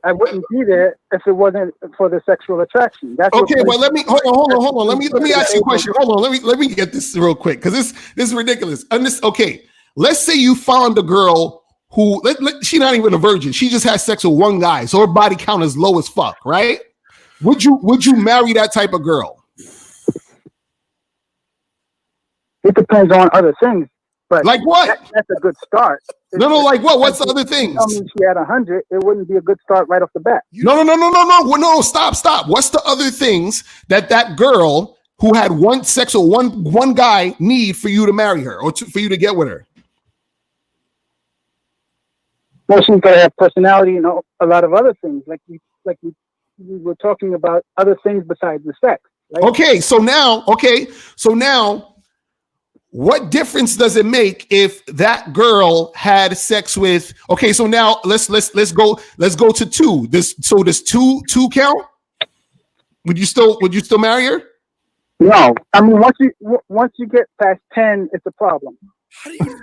I wouldn't be there if it wasn't for the sexual attraction. That's okay. Well, let me hold on. Let me ask you a question. Hold on. Let me get this real quick because this is ridiculous. Okay, let's say you found a girl who she's not even a virgin. She just has sex with one guy, so her body count is low as fuck, right? Would you marry that type of girl? It depends on other things, but like what? That's a good start. No, like what? What's the other things? Tell me she had 100, it wouldn't be a good start right off the bat. No, stop. What's the other things that girl who had sex with one guy need for you to marry her or for you to get with her? Well, she's got to have personality and a lot of other things. Like we were talking about other things besides the sex. Right? Okay, so now, what difference does it make if that girl had sex with? Okay, so now let's go to 2. Does 2 count? Would you still marry her? No, I mean once you get past 10, it's a problem. How do you?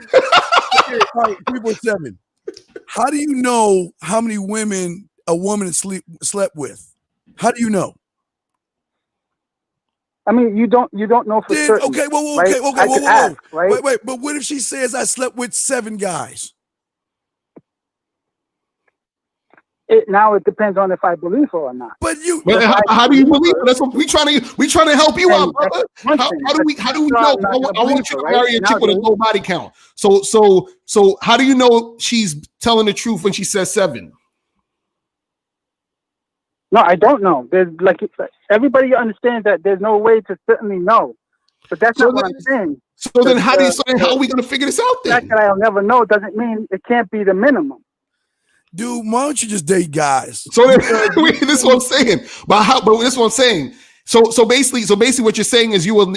347. How do you know how many women a woman slept with? How do you know? I mean, you don't know for certain. Okay, whoa, right? Wait, but what if she says I slept with 7 guys? Now it depends on if I believe her or not. But how do you believe her? That's what we trying to help you out, brother. How do we know? I want you to marry a chick with a low body count. So how do you know she's telling the truth when she says 7? No, I don't know. There's everybody understands that there's no way to certainly know. But that's not what I'm saying. So then how are we going to figure this out then? The fact that I'll never know doesn't mean it can't be the minimum. Dude, why don't you just date guys? So this is what I'm saying. But this is what I'm saying. So basically what you're saying is you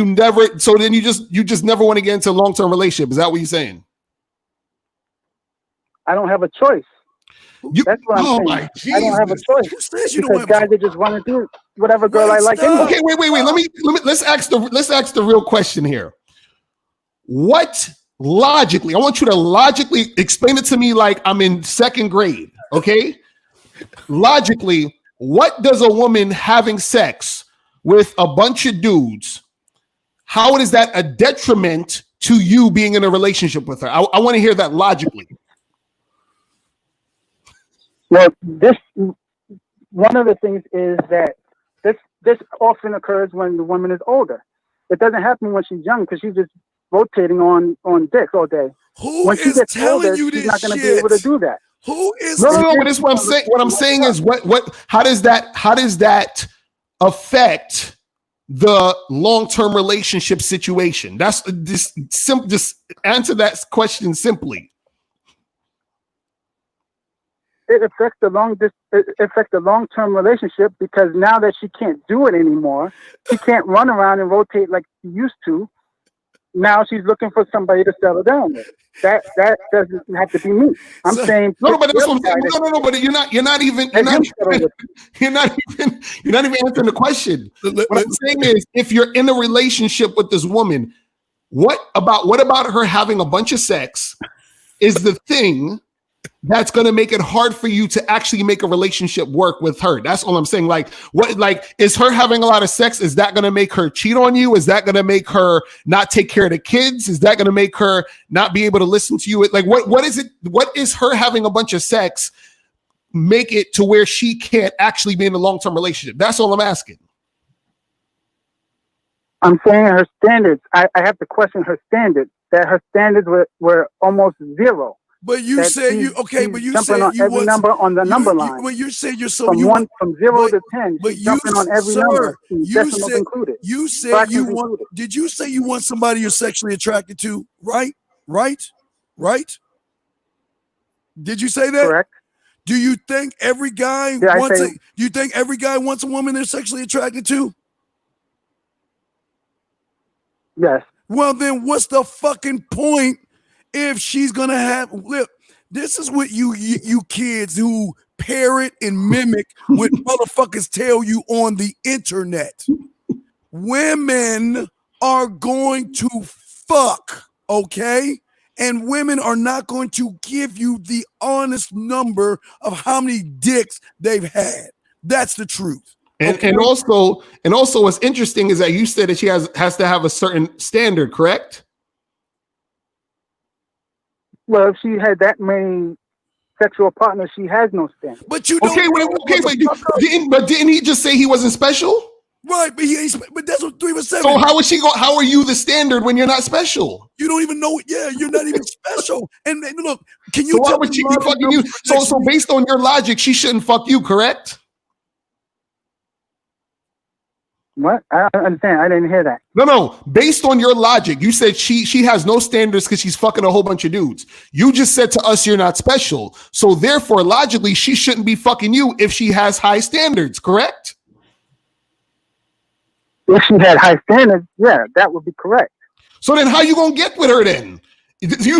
never, so then you just never want to get into a long-term relationship. Is that what you're saying? I don't have a choice. That's what I'm saying. My Jesus. I don't have a choice. Who says you because don't guys are just running through whatever girl I like. Anyway. Okay, wait. Let's ask the real question here. What logically? I want you to logically explain it to me like I'm in 2nd grade. Okay, logically, what does a woman having sex with a bunch of dudes? How is that a detriment to you being in a relationship with her? I want to hear that logically. Well, one of the things is that this often occurs when the woman is older. It doesn't happen when she's young because she's just rotating on dicks all day. When she gets older, she's not going to be able to do that. Who is no? But this is what I'm saying. What I'm saying is how does that affect the long-term relationship situation? That's just answer that question simply. it affects the long-term relationship, because now that she can't do it anymore, she can't run around and rotate like she used to. Now she's looking for somebody to settle down with. That doesn't have to be me. I'm saying no, but that's what I'm saying. No, but you're not even answering the question. What I'm saying is, if you're in a relationship with this woman, what about her having a bunch of sex is the thing that's going to make it hard for you to actually make a relationship work with her? That's all I'm saying. Like, is her having a lot of sex? Is that going to make her cheat on you? Is that going to make her not take care of the kids? Is that going to make her not be able to listen to you? Like, what is it? What is her having a bunch of sex make it to where she can't actually be in a long-term relationship? That's all I'm asking. I'm saying her standards. I have to question her standards. That her standards were almost zero. But you said you okay. But you said on you every number on the number line. Well, you said you're so from you one from 0 to 10. But she's jumping on every number. Decimals included. You said you want. Did you say you want somebody you're sexually attracted to? Right. Did you say that? Correct. Do you think every guy wants a? Do you think every guy wants a woman they're sexually attracted to? Yes. Well, then what's the fucking point if she's gonna have? Look, this is what you kids who parrot and mimic what motherfuckers tell you on the internet. Women are going to fuck, okay? And women are not going to give you the honest number of how many dicks they've had. That's the truth. And also what's interesting is that you said that she has to have a certain standard, correct? Well, if she had that many sexual partners, she has no standard. But you don't. But didn't he just say he wasn't special? Right, but he ain't. But that's what 3 was 7. So how is she going? How are you the standard when you're not special? You don't even know. Yeah, you're not even special. And look, can you? So why would she be fucking you? So based on your logic, she shouldn't fuck you, correct? What? I don't understand. I didn't hear that. No. Based on your logic, you said she has no standards because she's fucking a whole bunch of dudes. You just said to us you're not special. So therefore, logically, she shouldn't be fucking you if she has high standards, correct? If she had high standards, yeah, that would be correct. So then how you gonna get with her then? You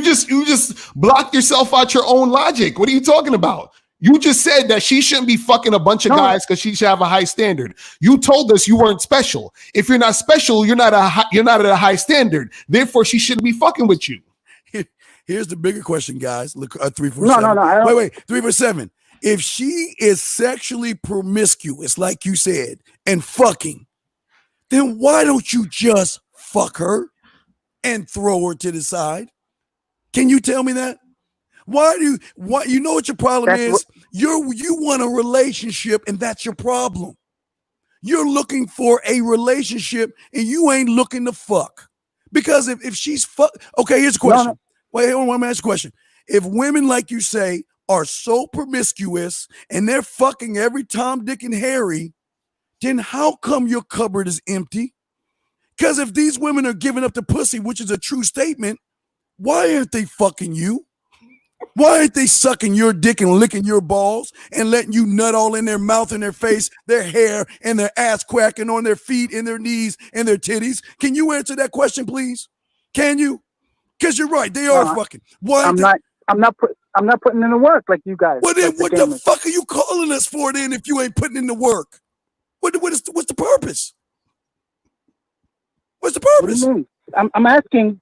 just blocked yourself out your own logic. What are you talking about? You just said that she shouldn't be fucking a bunch of guys because she should have a high standard. You told us you weren't special. If you're not special, you're not at a high standard. Therefore, she shouldn't be fucking with you. Here's the bigger question, guys. Look, 3 for 7. No. Wait. 3 for 7. If she is sexually promiscuous, like you said, and fucking, then why don't you just fuck her and throw her to the side? Can you tell me that? Why you know what your problem is? You want a relationship, and that's your problem. You're looking for a relationship, and you ain't looking to fuck. Because if she's okay, here's a question. No. Wait, hold on, let me ask a question. If women, like you say, are so promiscuous and they're fucking every Tom, Dick, and Harry, then how come your cupboard is empty? Because if these women are giving up the pussy, which is a true statement, why aren't they fucking you? Why aren't they sucking your dick and licking your balls and letting you nut all in their mouth and their face, their hair, and their ass cracking on their feet and their knees and their titties? Can you answer that question, please? Can you? Because you're right, they are fucking. Why? I'm not putting in the work like you guys. Well, then what the fuck are you calling us for then if you ain't putting in the work? What's the purpose? What's the purpose? What do you mean? I'm asking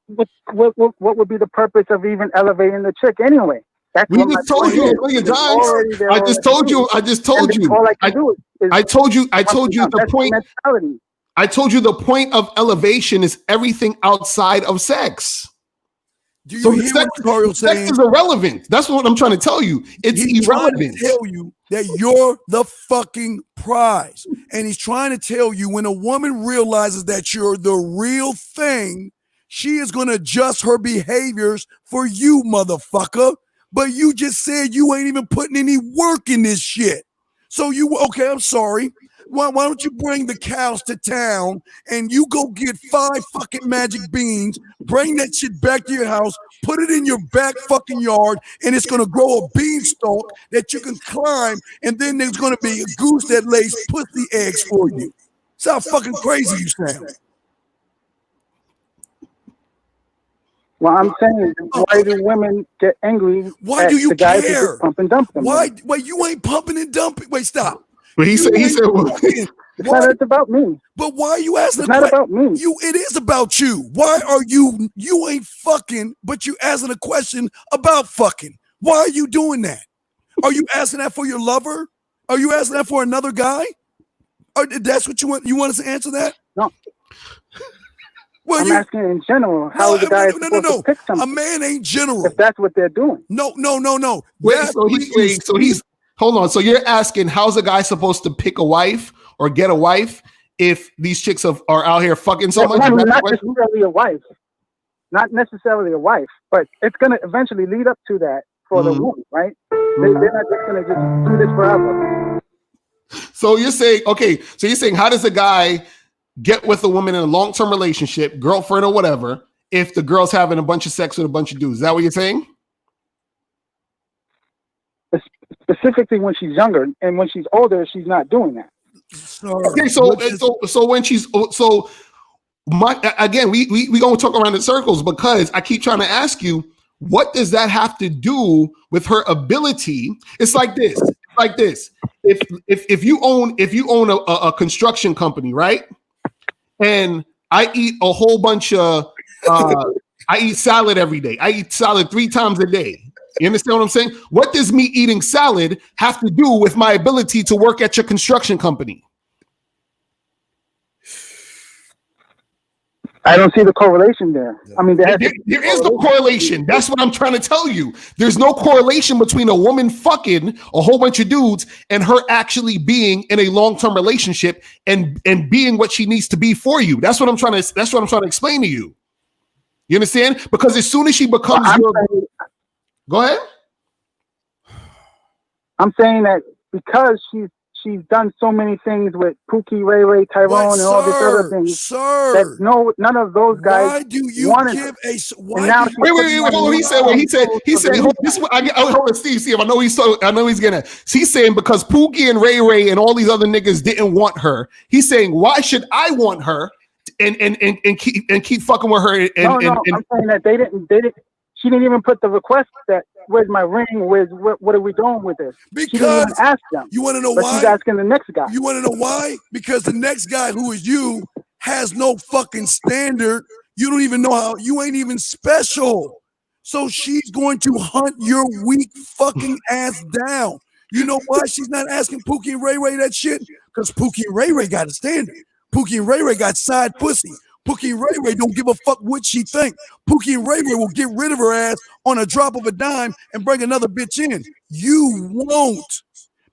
what would be the purpose of even elevating the chick anyway? That's we just told you a million times. I just told you. All I can do is I told you the point. Mentality. I told you the point of elevation is everything outside of sex. Do you hear what Locario's saying? Sex is irrelevant. That's what I'm trying to tell you. It's irrelevant. He's trying to tell you that you're the fucking prize. And he's trying to tell you when a woman realizes that you're the real thing, she is going to adjust her behaviors for you, motherfucker. But you just said you ain't even putting any work in this shit. So I'm sorry. Why don't you bring the cows to town and you go get 5 fucking magic beans, bring that shit back to your house, put it in your back fucking yard, and it's gonna grow a beanstalk that you can climb, and then there's gonna be a goose that lays pussy eggs for you. That's how fucking crazy you sound. Well, I'm saying, why do women get angry? Why do you the guys who care? just pump and dump them? Why you ain't pumping and dumping? Wait, stop. But he said, it's not about me. But why are you asking? It's not about me. It is about you. Why are you ain't fucking, but you asking a question about fucking? Why are you doing that? Are you asking that for your lover? Are you asking that for another guy? Or that's what you want? You want us to answer that? No. Well, I'm asking in general. How is the guy supposed to pick something? A man ain't general. If that's what they're doing. No. Wait, so he's hold on. So you're asking, how's a guy supposed to pick a wife or get a wife if these chicks are out here fucking so much? Not necessarily a wife. Not necessarily a wife, but it's going to eventually lead up to that for the woman, right? They're not just going to just do this forever. So you're saying, okay, so you're saying, how does a guy get with a woman in a long-term relationship, girlfriend or whatever, if the girl's having a bunch of sex with a bunch of dudes? Is that what you're saying? Specifically when she's younger, and when she's older, she's not doing that. Okay, so when she's again, we gonna talk around in circles because I keep trying to ask you, what does that have to do with her ability? It's like this. If you own a construction company, right? And I eat a whole bunch of I eat salad every day. I eat salad 3 times a day. You understand what I'm saying? What does me eating salad have to do with my ability to work at your construction company? I don't see the correlation there. I mean, there is no correlation. That's what I'm trying to tell you. There's no correlation between a woman fucking a whole bunch of dudes and her actually being in a long-term relationship and being what she needs to be for you. That's what I'm trying to explain to you. You understand? Because as soon as she becomes go ahead. I'm saying that because she's done so many things with Pookie, Ray Ray, Tyrone, and all these other things. That none of those guys. Why do you give a? Wait, hold on. He said. Hold on, Steve. I know he's gonna. He's saying because Pookie and Ray Ray and all these other niggas didn't want her. He's saying, why should I want her and keep fucking with her? I'm saying that they didn't. She didn't even put the request that, where's my ring? What are we doing with this? Because she didn't even ask them. You want to know but why? She's asking the next guy. You want to know why? Because the next guy, who is you, has no fucking standard. You don't even know how. You ain't even special. So she's going to hunt your weak fucking ass down. You know why she's not asking Pookie and Ray Ray that shit? Because Pookie and Ray Ray got a standard. Pookie and Ray Ray got side pussy. Pookie and Ray Ray don't give a fuck what she think. Pookie and Ray Ray will get rid of her ass on a drop of a dime and bring another bitch in. You won't,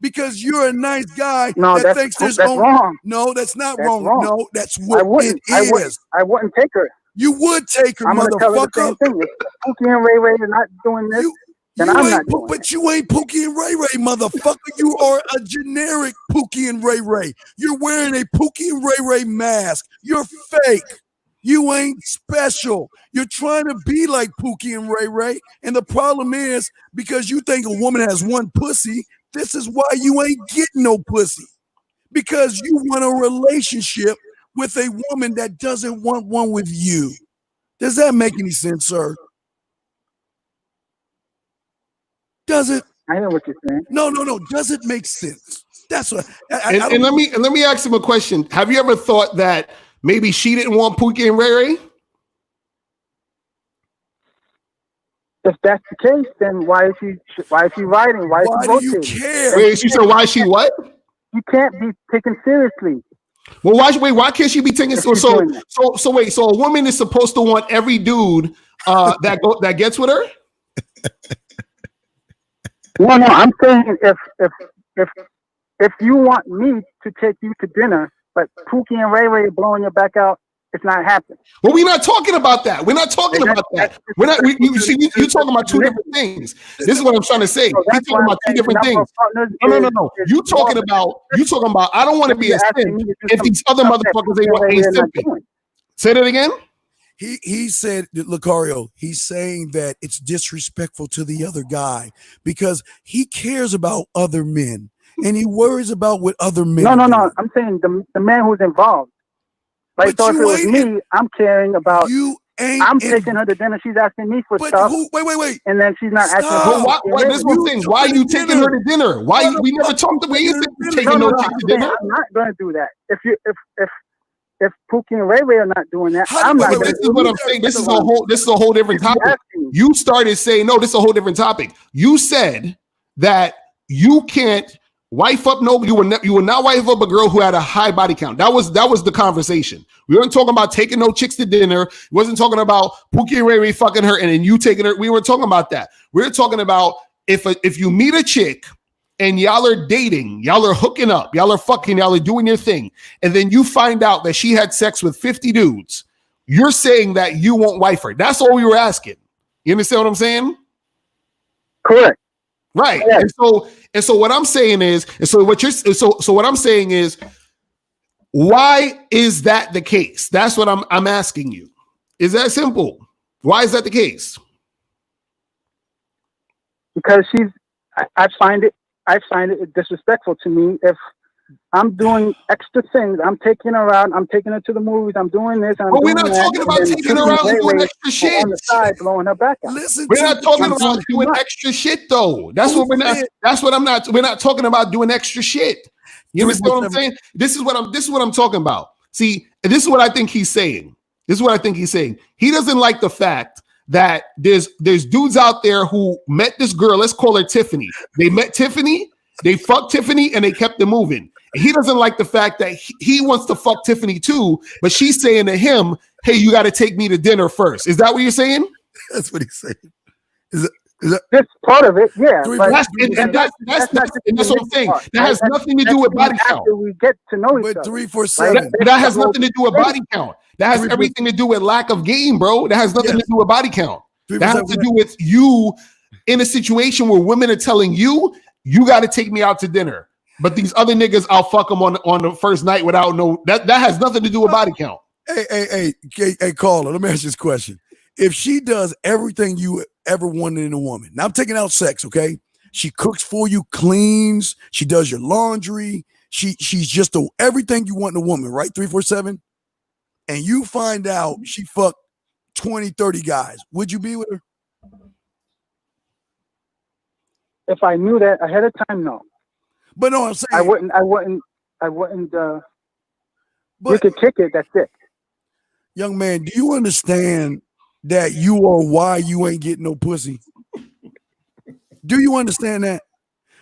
because you're a nice guy that thinks there's wrong. No, that's not wrong. No, that's what it is. I wouldn't take her. You would take her, I'm motherfucker. Tell her the same thing. If Pookie and Ray Ray are not doing this, then I'm not doing it. But you ain't Pookie and Ray Ray, motherfucker. You are a generic Pookie and Ray Ray. You're wearing a Pookie and Ray Ray mask. You're fake. You ain't special. You're trying to be like Pookie and Ray Ray. And the problem is, because you think a woman has one pussy, this is why you ain't getting no pussy. Because you want a relationship with a woman that doesn't want one with you. Does that make any sense, sir? Does it? I know what you're saying. No. Does it make sense? That's what. And let me ask him a question. Have you ever thought that maybe she didn't want Pookie and Ray Ray? If that's the case, then why is she riding? Why do you care? Wait, she said why is she what? You can't be taken seriously. Well, why can't she be taken seriously? So a woman is supposed to want every dude that gets with her? No, I'm saying if you want me to take you to dinner, but Pookie and Ray Ray are blowing your back out It's not happening. Well, we're not talking about that. We're not talking about that. We're not. You're talking about two different things. This is what I'm trying to say. We're talking about two different things. No. You talking about. I don't want to be a simp if these other motherfuckers ain't simping. Say that again. He said, Locario, he's saying that it's disrespectful to the other guy because he cares about other men and he worries about what other men. No. I'm saying the man who's involved. Like, so if it was me, I'm caring about you. I'm taking her to dinner. She's asking me for stuff. Wait. And then she's not asking. This one thing. Why are you taking her to dinner? Why we never talked about you taking no chick to dinner? I'm not going to do that. If Pookie and Ray Ray are not doing that, I'm not. This is what I'm saying. This is a whole different topic. You started saying no. This is a whole different topic. You said that you can't wife up. No, you will not wife up a girl who had a high body count. That was the conversation. We weren't talking about taking no chicks to dinner. We wasn't talking about Pookie and Ray Ray fucking her and then you taking her. We weren't talking about that. We were talking about if you meet a chick and y'all are dating, y'all are hooking up, y'all are fucking, y'all are doing your thing, and then you find out that she had sex with 50 dudes, you're saying that you won't wife her. That's all we were asking. You understand what I'm saying? Correct. Right. Yeah. And so what I'm saying is, what I'm saying is, why is that the case? That's what I'm asking you. Is that simple? Why is that the case? Because I find it disrespectful to me if I'm doing extra things. I'm taking her out. I'm taking her to the movies. I'm doing this. But we're not talking about taking her out and doing extra shit. On the side, blowing her back out. We're not talking about doing extra shit though. That's what we're not. That's what I'm not. We're not talking about doing extra shit. You understand what I'm saying? This is what I'm talking about. See, this is what I think he's saying. He doesn't like the fact that there's dudes out there who met this girl. Let's call her Tiffany. They met Tiffany. They fucked Tiffany and they kept it moving. He doesn't like the fact that he wants to fuck Tiffany too, but she's saying to him, "Hey, you got to take me to dinner first." Is that what you're saying? That's what he's saying. That's part of it, yeah. That's what I'm saying. That has nothing to do with body count. We get to know each other. 347. That has nothing to do with body count. That has everything to do with lack of game, bro. That has nothing to do with body count. That has to do with you in a situation where women are telling you, you got to take me out to dinner. But these other niggas, I'll fuck them on the first night without that has nothing to do with body count. Hey, caller, let me ask you this question. If she does everything you ever wanted in a woman, now I'm taking out sex, okay? She cooks for you, cleans, she does your laundry, she's just everything you want in a woman, right? 347. And you find out she fucked 20, 30 guys. Would you be with her? If I knew that ahead of time, no. But no, I'm saying I wouldn't. We could kick it. That's it. Young man, do you understand that you are why you ain't getting no pussy? Do you understand that?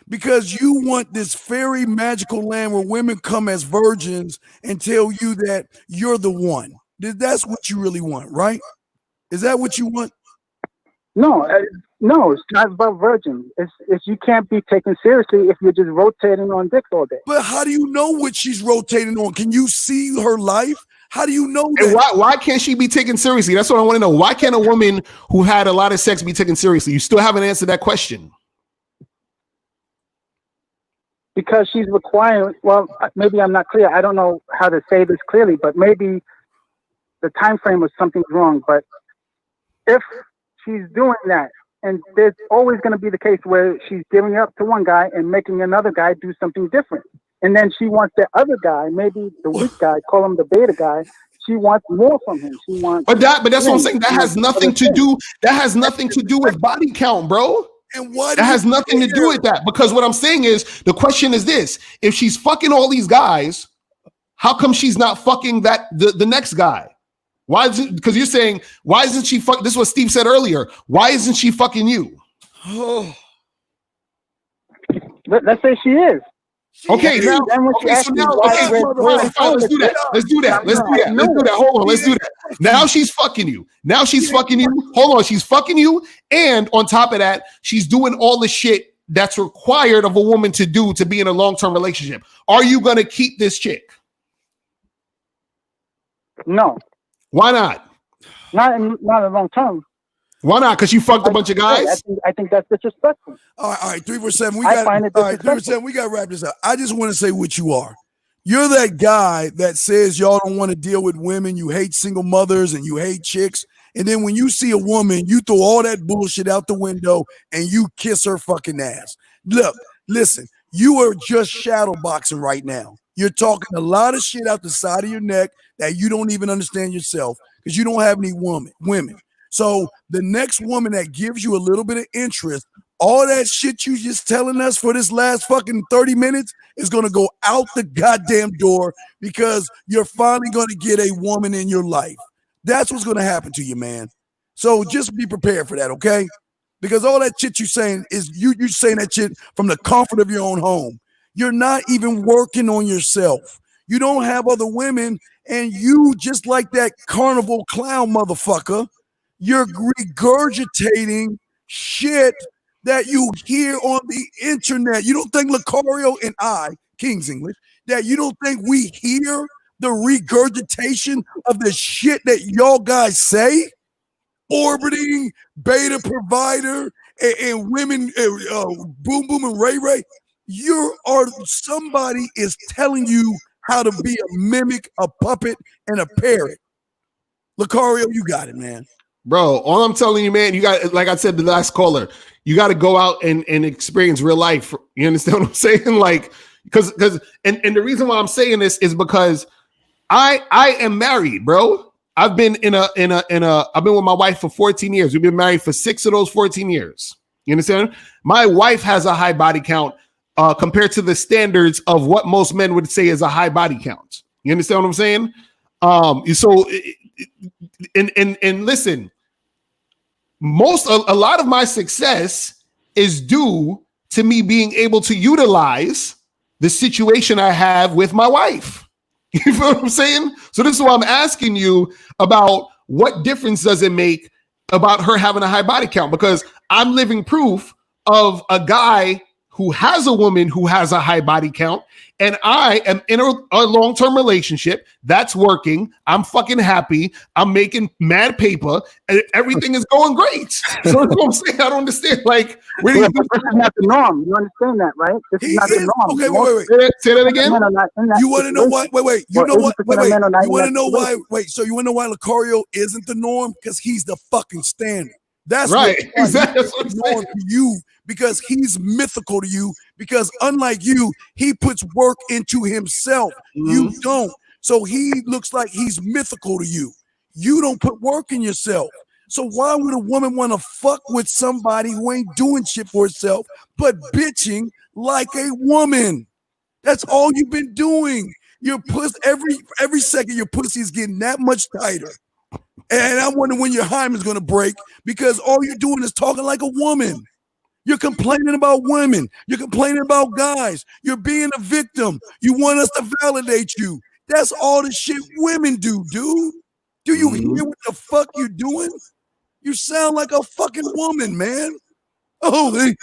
Because you want this fairy magical land where women come as virgins and tell you that you're the one. That's what you really want, right? Is that what you want? No, it's not about virgin. It's you can't be taken seriously if you're just rotating on dicks all day. But how do you know what she's rotating on? Can you see her life? How do you know that? And why can't she be taken seriously? That's what I want to know. Why can't a woman who had a lot of sex be taken seriously? You still haven't answered that question. Because she's requiring, well, maybe I'm not clear. I don't know how to say this clearly, but maybe the time frame was something wrong. But if she's doing that, and there's always going to be the case where she's giving up to one guy and making another guy do something different. And then she wants the other guy, maybe the weak guy, call him the beta guy. She wants more from him. She wants. But that's what I'm saying. That has nothing to do. That has nothing to do with body count, bro. And why? That has nothing to do with that. Because what I'm saying is, the question is this: if she's fucking all these guys, how come she's not fucking the next guy? Why is it? Because you're saying, why isn't she fuck? This is what Steve said earlier. Why isn't she fucking you? Oh. Let's say she is. Okay, fine, let's do that. Hold on, let's do that. Now she's fucking you. Hold on, she's fucking you. And on top of that, she's doing all the shit that's required of a woman to do to be in a long-term relationship. Are you going to keep this chick? No. Why not? Not in long term. Why not? Because you fucked a bunch of guys? I think that's disrespectful. All right, 347. We I got find it all right, disrespectful. 347. We got to wrap this up. I just want to say what you are. You're that guy that says y'all don't want to deal with women. You hate single mothers and you hate chicks. And then when you see a woman, you throw all that bullshit out the window and you kiss her fucking ass. Look, listen, you are just shadow boxing right now. You're talking a lot of shit out the side of your neck that you don't even understand yourself because you don't have any women. So the next woman that gives you a little bit of interest, all that shit you just telling us for this last fucking 30 minutes is going to go out the goddamn door because you're finally going to get a woman in your life. That's what's going to happen to you, man. So just be prepared for that, okay? Because all that shit you're saying is you saying that shit from the comfort of your own home. You're not even working on yourself. You don't have other women, and you just like that carnival clown motherfucker, you're regurgitating shit that you hear on the internet. You don't think Locario and I, King's English, that you don't think we hear the regurgitation of the shit that y'all guys say? Orbiting, beta provider, and women, boom boom and Ray Ray. Somebody is telling you how to be a mimic, a puppet, and a parrot. Locario, you got it, man. Bro, all I'm telling you, man, you got, like I said, the last caller, you got to go out and experience real life. You understand what I'm saying? Like, because the reason why I'm saying this is because I am married, bro. I've been I've been with my wife for 14 years. We've been married for 6 of those 14 years. You understand? My wife has a high body count compared to the standards of what most men would say is a high body count. You understand what I'm saying? So listen, a lot of my success is due to me being able to utilize the situation I have with my wife. You feel what I'm saying? So this is why I'm asking you about what difference does it make about her having a high body count, because I'm living proof of a guy who has a woman who has a high body count, and I am in a long-term relationship that's working. I'm fucking happy. I'm making mad paper, and everything is going great. So that's what I'm saying. I don't understand. Like, this is not the norm. You understand that, right? This is not the norm. Okay, wait. Say that again. You want to know why? Wait. You know what? Wait. You want to know why? Wait. So you want to know why Locario isn't the norm? Because he's the fucking standard. That's right. Exactly. That's what I'm saying. To you, because he's mythical to you. Because unlike you, he puts work into himself. You don't. So he looks like he's mythical to you. You don't put work in yourself. So why would a woman want to fuck with somebody who ain't doing shit for herself but bitching like a woman? That's all you've been doing. Your pussy every second your pussy is getting that much tighter. And I wonder when your hymen's gonna break, because all you're doing is talking like a woman. You're complaining about women. You're complaining about guys. You're being a victim. You want us to validate you. That's all the shit women do, dude. Do you hear what the fuck you're doing? You sound like a fucking woman, man. Oh, I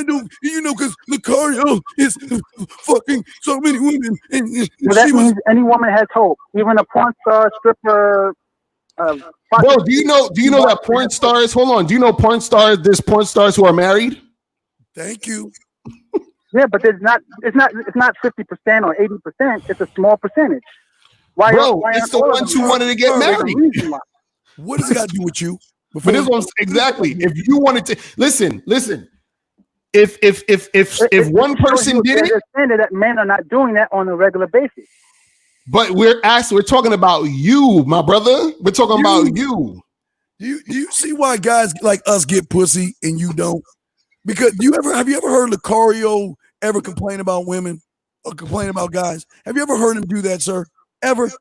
don't, because Locario is fucking so many women. And that means any woman has hope, even a porn star, stripper. Bro, do you know that porn stars? Hold on, do you know porn stars? There's porn stars who are married. Thank you. Yeah, but it's not 50% or 80%. It's a small percentage. Why it's the ones who wanted to get married. What does it got to do with you? But this one's exactly. If you wanted to listen. If one person did it, that men are not doing that on a regular basis. But we're talking about you, my brother. We're talking about you. Do you see why guys like us get pussy and you don't? Because have you ever heard Locario ever complain about women or complain about guys? Have you ever heard him do that, sir? Ever?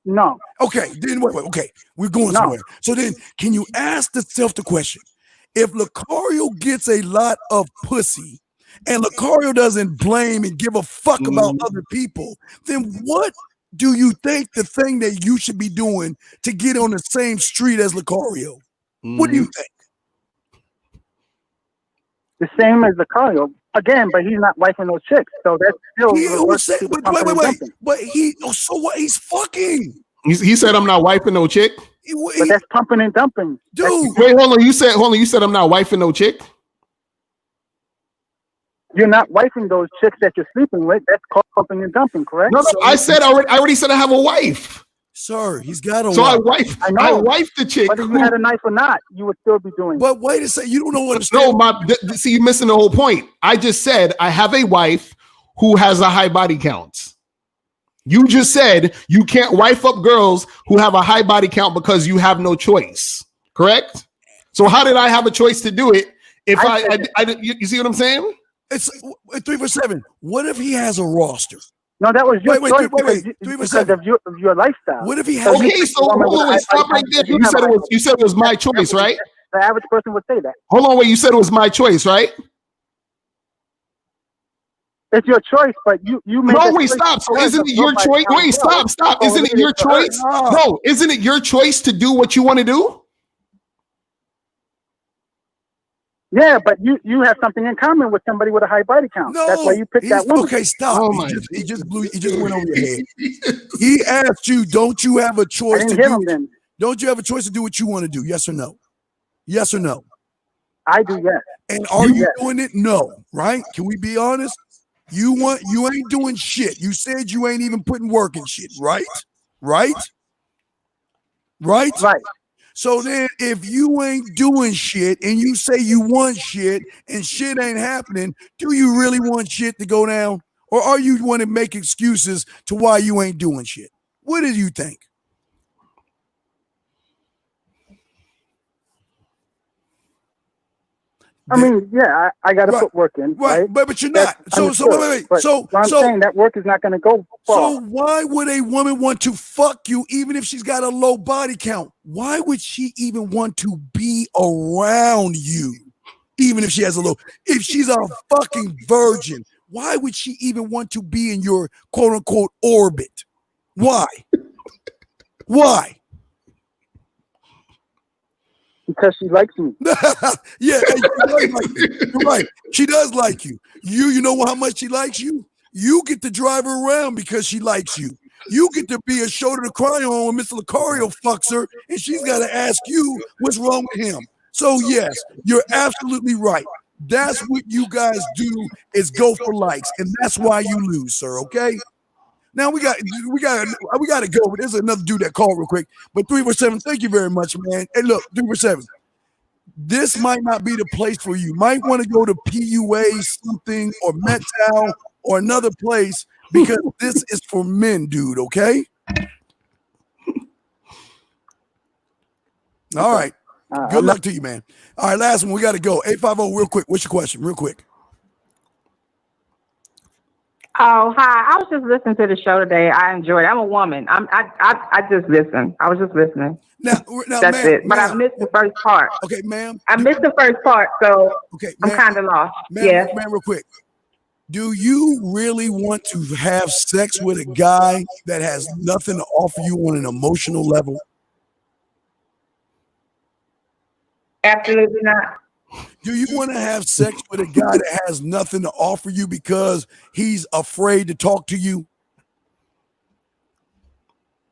No. Okay, then wait. Okay, we're going somewhere. So then, can you ask yourself the question: if Locario gets a lot of pussy, and Locario doesn't blame and give a fuck about other people, then what do you think the thing that you should be doing to get on the same street as Locario? What do you think? The same as Locario. Again, but he's not wifing those chicks, so that's still wait. But so what? He's fucking. He said I'm not wifing no chick. But that's pumping and dumping, dude. Wait, hold on. You said I'm not wifing no chick. You're not wifing those chicks that you're sleeping with. That's called pumping and dumping, correct? No, I already said I have a wife. Sir, he's got a wife. I know. I wife the chick. Whether you had a knife or not, you would still be doing it. But wait a second, you don't know what. See, you're missing the whole point. I just said I have a wife who has a high body count. You just said you can't wife up girls who have a high body count because you have no choice. Correct? So how did I have a choice to do it if you see what I'm saying? It's 3 for 7. What if he has a roster? No, that was your choice. Wait. 3 for 7. Of your lifestyle. What if he has? Okay, so hold on, wait, stop right there. You said it was my choice, right? The average person would say that. Hold on, wait. You said it was my choice, right? It's your choice, but you made. No, wait, stop. So isn't it your choice? Wait, stop. Isn't it your choice? No, isn't it your choice to do what you want to do? Yeah, but you have something in common with somebody with a high body count. No, that's why you picked that woman. Okay, stop. Oh my he just went over your head. He asked you, don't you have a choice to do? Don't you have a choice to do what you want to do? Yes or no? Yes or no? I do, yes. And are you doing it? No, right? Can we be honest? You ain't doing shit. You said you ain't even putting work in shit, right? Right? So then if you ain't doing shit and you say you want shit and shit ain't happening, do you really want shit to go down? Or are you want to make excuses to why you ain't doing shit? What do you think? I mean, yeah, I got to put work in, right? But you're not. So wait. But I'm saying that work is not going to go far. So why would a woman want to fuck you even if she's got a low body count? Why would she even want to be around you, even if she has a low? If she's a fucking virgin, why would she even want to be in your quote unquote orbit? Why? Why? Because she likes me. Yeah, you're right. She does like you. You know how much she likes you? You get to drive her around because she likes you. You get to be a shoulder to cry on when Mr. Locario fucks her, and she's got to ask you what's wrong with him. So yes, you're absolutely right. That's what you guys do is go for likes, and that's why you lose, sir. Okay. Now we got to go. But there's another dude that called real quick. But 3 for 7, thank you very much, man. Hey, look, 3 for 7. This might not be the place for you. Might want to go to PUA something or Metal or another place because this is for men, dude. Okay. All right. Good luck to you, man. All right, last one. We got to go. 850, real quick. What's your question? Real quick. Oh, hi. I was just listening to the show today. I enjoyed it. I'm a woman. I just listen. I was just listening. Now that's it. But I missed the first part. Okay, ma'am. I missed the first part, so okay, I'm kind of lost. Ma'am, real quick. Do you really want to have sex with a guy that has nothing to offer you on an emotional level? Absolutely not. Do you want to have sex with a guy that has nothing to offer you because he's afraid to talk to you?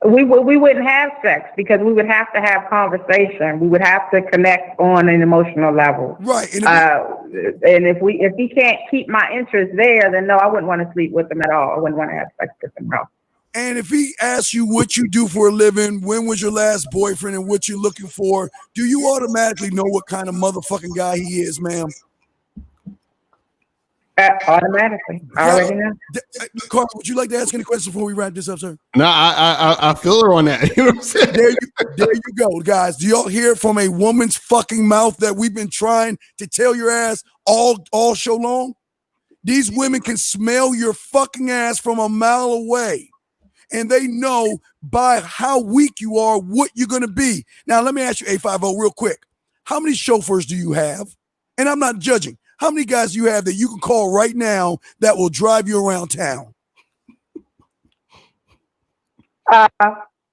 We wouldn't have sex because we would have to have conversation. We would have to connect on an emotional level. Right. And if he can't keep my interest there, then no, I wouldn't want to sleep with him at all. I wouldn't want to have sex with him, no. And if he asks you what you do for a living, when was your last boyfriend, and what you're looking for, do you automatically know what kind of motherfucking guy he is, ma'am? Automatically. I already know. Carl, would you like to ask any questions before we wrap this up, sir? No, I feel her on that. You know what I'm saying? There you go, guys. Do y'all hear from a woman's fucking mouth that we've been trying to tell your ass all show long? These women can smell your fucking ass from a mile away. And they know by how weak you are what you're going to be. Now, let me ask you, 850, real quick. How many chauffeurs do you have? And I'm not judging. How many guys do you have that you can call right now that will drive you around town?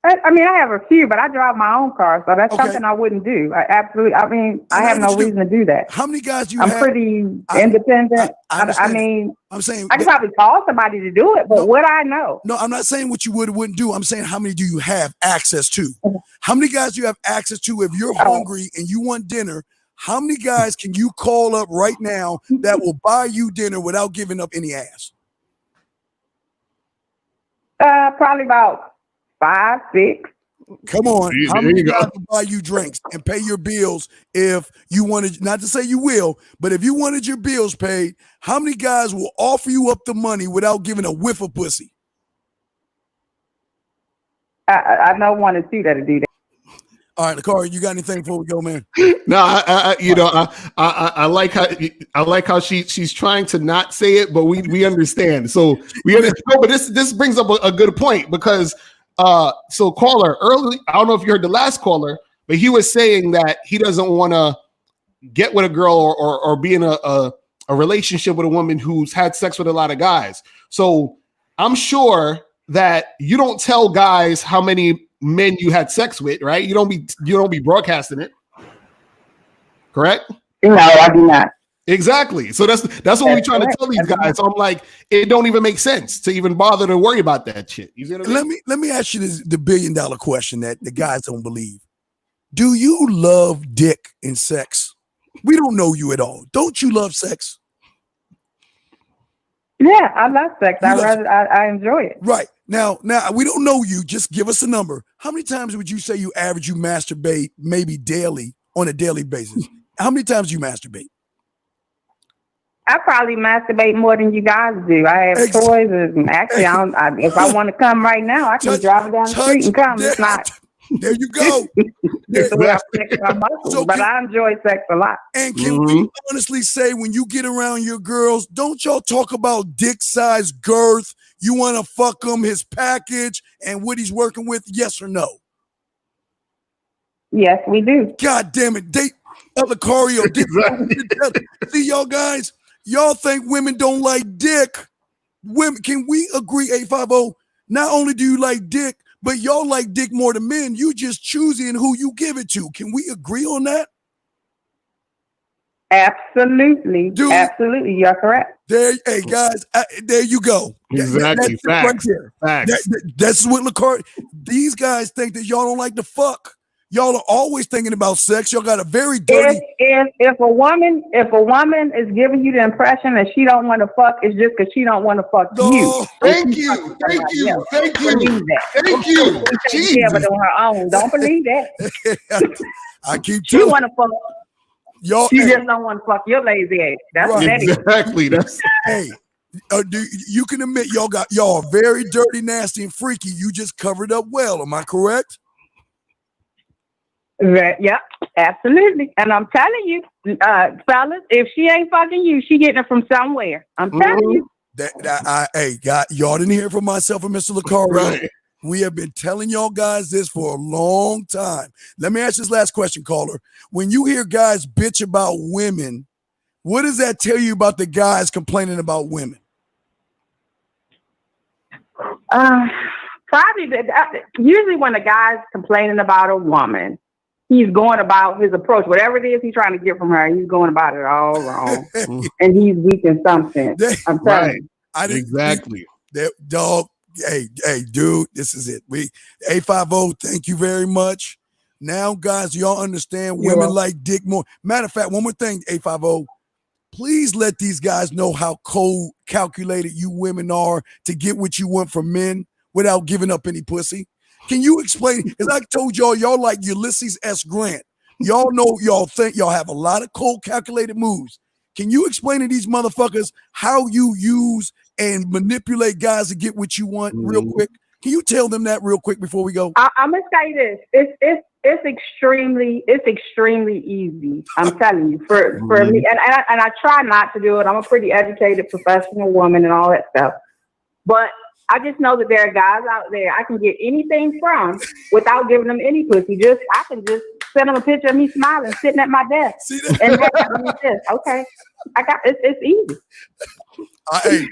I mean, I have a few, but I drive my own car, so that's something I wouldn't do. I mean, I have no reason to do that. How many guys do you I'm have? pretty independent. I mean, I'm saying I could probably call somebody to do it, but would I know? No, I'm not saying what you would or wouldn't do. I'm saying how many do you have access to? How many guys do you have access to if you're hungry and you want dinner? How many guys can you call up right now that will buy you dinner without giving up any ass? Probably about 5, 6. Come on. How many guys will buy you drinks and pay your bills if you wanted, not to say you will, but if you wanted your bills paid, how many guys will offer you up the money without giving a whiff of pussy? I know 1 or 2 that'll do that. All right, Locario, you got anything before we go, man? No, I like how she's trying to not say it, but we understand. So we understand. No, but this brings up a good point because so caller early, I don't know if you heard the last caller, but he was saying that he doesn't want to get with a girl or be in a relationship with a woman who's had sex with a lot of guys. So I'm sure that you don't tell guys how many men you had sex with, right? You don't be broadcasting it, correct? No, I do not. Exactly. So that's what we're trying to tell these guys. So I'm like, it don't even make sense to even bother to worry about that shit. You see what I mean? Let me ask you the $1 billion question that the guys don't believe. Do you love dick and sex? We don't know you at all. Don't you love sex? Yeah, I love sex. I enjoy it. Right. Now we don't know you. Just give us a number. How many times would you say you masturbate maybe daily on a daily basis? How many times do you masturbate? I probably masturbate more than you guys do. I have toys, and actually, if I want to come right now, I can drive down the street and come. It's not. There you go. But I enjoy sex a lot. And can we honestly say, when you get around your girls, don't y'all talk about dick size, girth? You want to fuck him, his package, and what he's working with? Yes or no? Yes, we do. God damn it. Locario. See, y'all guys, y'all think women don't like dick. Women, can we agree, 850? Not only do you like dick, but y'all like dick more than men. You just choosing who you give it to. Can we agree on that? Absolutely. Absolutely. You're correct. Hey, guys, there you go. Exactly. That's right there. Facts. That's what Locario. These guys think that y'all don't like to fuck. Y'all are always thinking about sex. Y'all got a very dirty. If a woman is giving you the impression that she don't want to fuck, it's just because she don't want to fuck you. Thank you. She have it on her own. Don't believe that. I keep she want to fuck. Y'all, she just don't want to fuck your lazy ass. That's what that is. Exactly. That's you can admit y'all are very dirty, nasty, and freaky. You just covered up well. Am I correct? Yeah, absolutely. And I'm telling you, fellas, if she ain't fucking you, she getting it from somewhere. I'm telling you. Y'all didn't hear it from myself and Mr. Locario. Right. We have been telling y'all guys this for a long time. Let me ask this last question, caller. When you hear guys bitch about women, what does that tell you about the guys complaining about women? Probably usually when a guy's complaining about a woman, he's going about his approach. Whatever it is he's trying to get from her, he's going about it all wrong. And he's weak in some sense. I'm telling you. Exactly. Dog. Hey, dude, this is it. 850, thank you very much. Now, guys, y'all understand women like dick more. Matter of fact, one more thing, 850. Please let these guys know how cold calculated you women are to get what you want from men without giving up any pussy. Can you explain? Because I told y'all like Ulysses S. Grant. Y'all know y'all think y'all have a lot of cold calculated moves. Can you explain to these motherfuckers how you use and manipulate guys to get what you want real quick? Can you tell them that real quick before we go? I'm gonna say this. It's extremely easy. I'm telling you, for me, and I try not to do it. I'm a pretty educated professional woman and all that stuff. But I just know that there are guys out there I can get anything from without giving them any pussy. I can just send them a picture of me smiling, sitting at my desk. And okay, I got it's easy. Hey,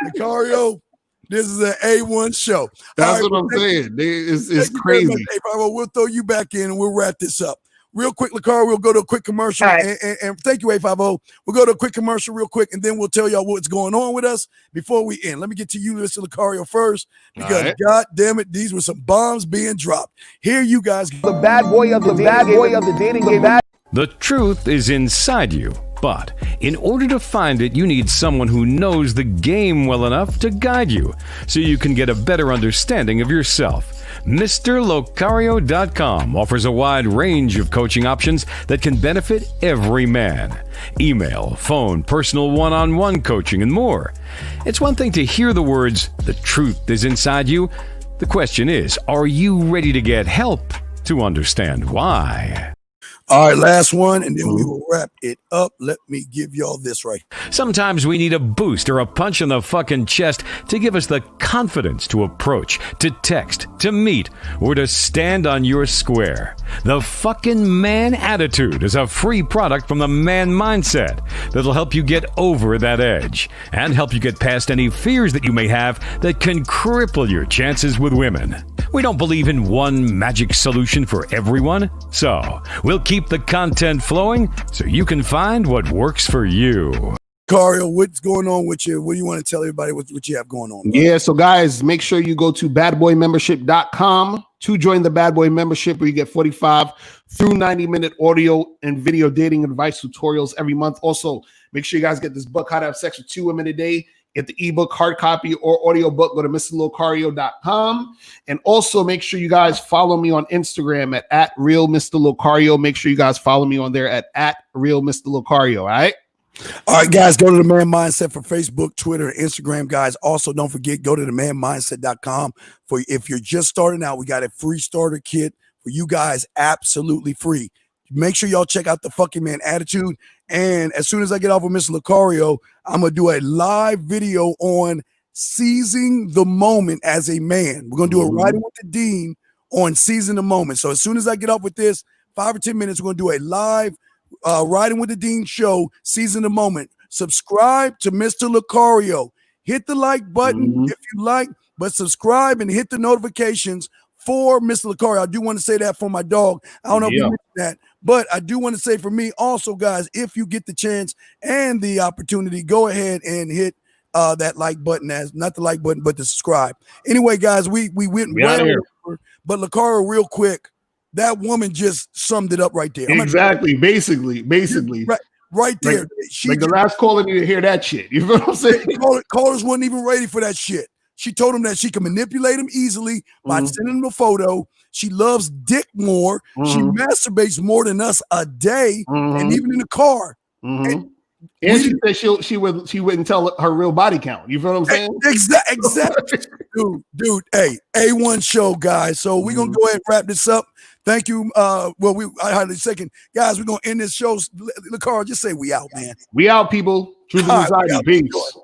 Locario, This is an A1 show. That's All what I'm saying. It's crazy. We'll throw you back in and we'll wrap this up. Real quick, Locario, we'll go to a quick commercial. Right. And thank you, A50. We'll go to a quick commercial real quick, and then we'll tell y'all what's going on with us before we end. Let me get to you, Mr. Locario, first, because God damn it, these were some bombs being dropped. Here you guys go. The bad boy of the dating game. The truth is inside you, but in order to find it, you need someone who knows the game well enough to guide you so you can get a better understanding of yourself. MrLocario.com offers a wide range of coaching options that can benefit every man. Email, phone, personal one-on-one coaching, and more. It's one thing to hear the words, "the truth is inside you." The question is, are you ready to get help to understand why? All right, last one, and then we will wrap it up. Let me give y'all this right. Sometimes we need a boost or a punch in the fucking chest to give us the confidence to approach, to text, to meet, or to stand on your square. The fucking man attitude is a free product from the Man Mindset that'll help you get over that edge and help you get past any fears that you may have that can cripple your chances with women. We don't believe in one magic solution for everyone, so we'll keep the content flowing so you can find what works for you. Locario, what's going on with you? What do you want to tell everybody what you have going on? Bro? Yeah, so guys, make sure you go to badboymembership.com to join the Bad Boy membership, where you get 45 through 90-minute audio and video dating advice tutorials every month. Also, make sure you guys get this book, How to Have Sex with 2 Women a Day. Get the ebook, hard copy, or audio book. Go to MrLocario.com. And also make sure you guys follow me on Instagram at Real Mr. Locario. Make sure you guys follow me on there at Real Mr. Locario. All right. All right, guys, go to the Man Mindset for Facebook, Twitter, and Instagram, guys. Also, don't forget, go to the manmindset.com for if you're just starting out. We got a free starter kit for you guys, absolutely free. Make sure y'all check out the fucking man attitude. And as soon as I get off with Mr. Locario, I'm going to do a live video on seizing the moment as a man. We're going to do a Riding with the Dean on seizing the moment. So as soon as I get off with this, 5 or 10 minutes, we're going to do a live Riding with the Dean show, seizing the moment. Subscribe to Mr. Locario. Hit the like button if you like, but subscribe and hit the notifications for Mr. Locario. I do want to say that for my dog. I don't know if you mentioned that, but I do want to say for me also, guys, if you get the chance and the opportunity, go ahead and hit that like button, as not the like button, but the subscribe. Anyway, guys, we went well over, but Locario, real quick, that woman just summed it up right there. Exactly. Basically. Right there. Like, like the last caller needed to hear that shit. You know what I'm saying? Callers wasn't even ready for that shit. She told him that she can manipulate him easily by sending him a photo. She loves dick more. She masturbates more than us a day, and even in the car. And she said she wouldn't tell her real body count. You feel what I'm saying? Exactly. dude. Hey, A1 show, guys. So we're gonna go ahead and wrap this up. Thank you. I had a second, guys. We're gonna end this show. Locario, just say we out, man. We out, people. Truth and anxiety. Peace.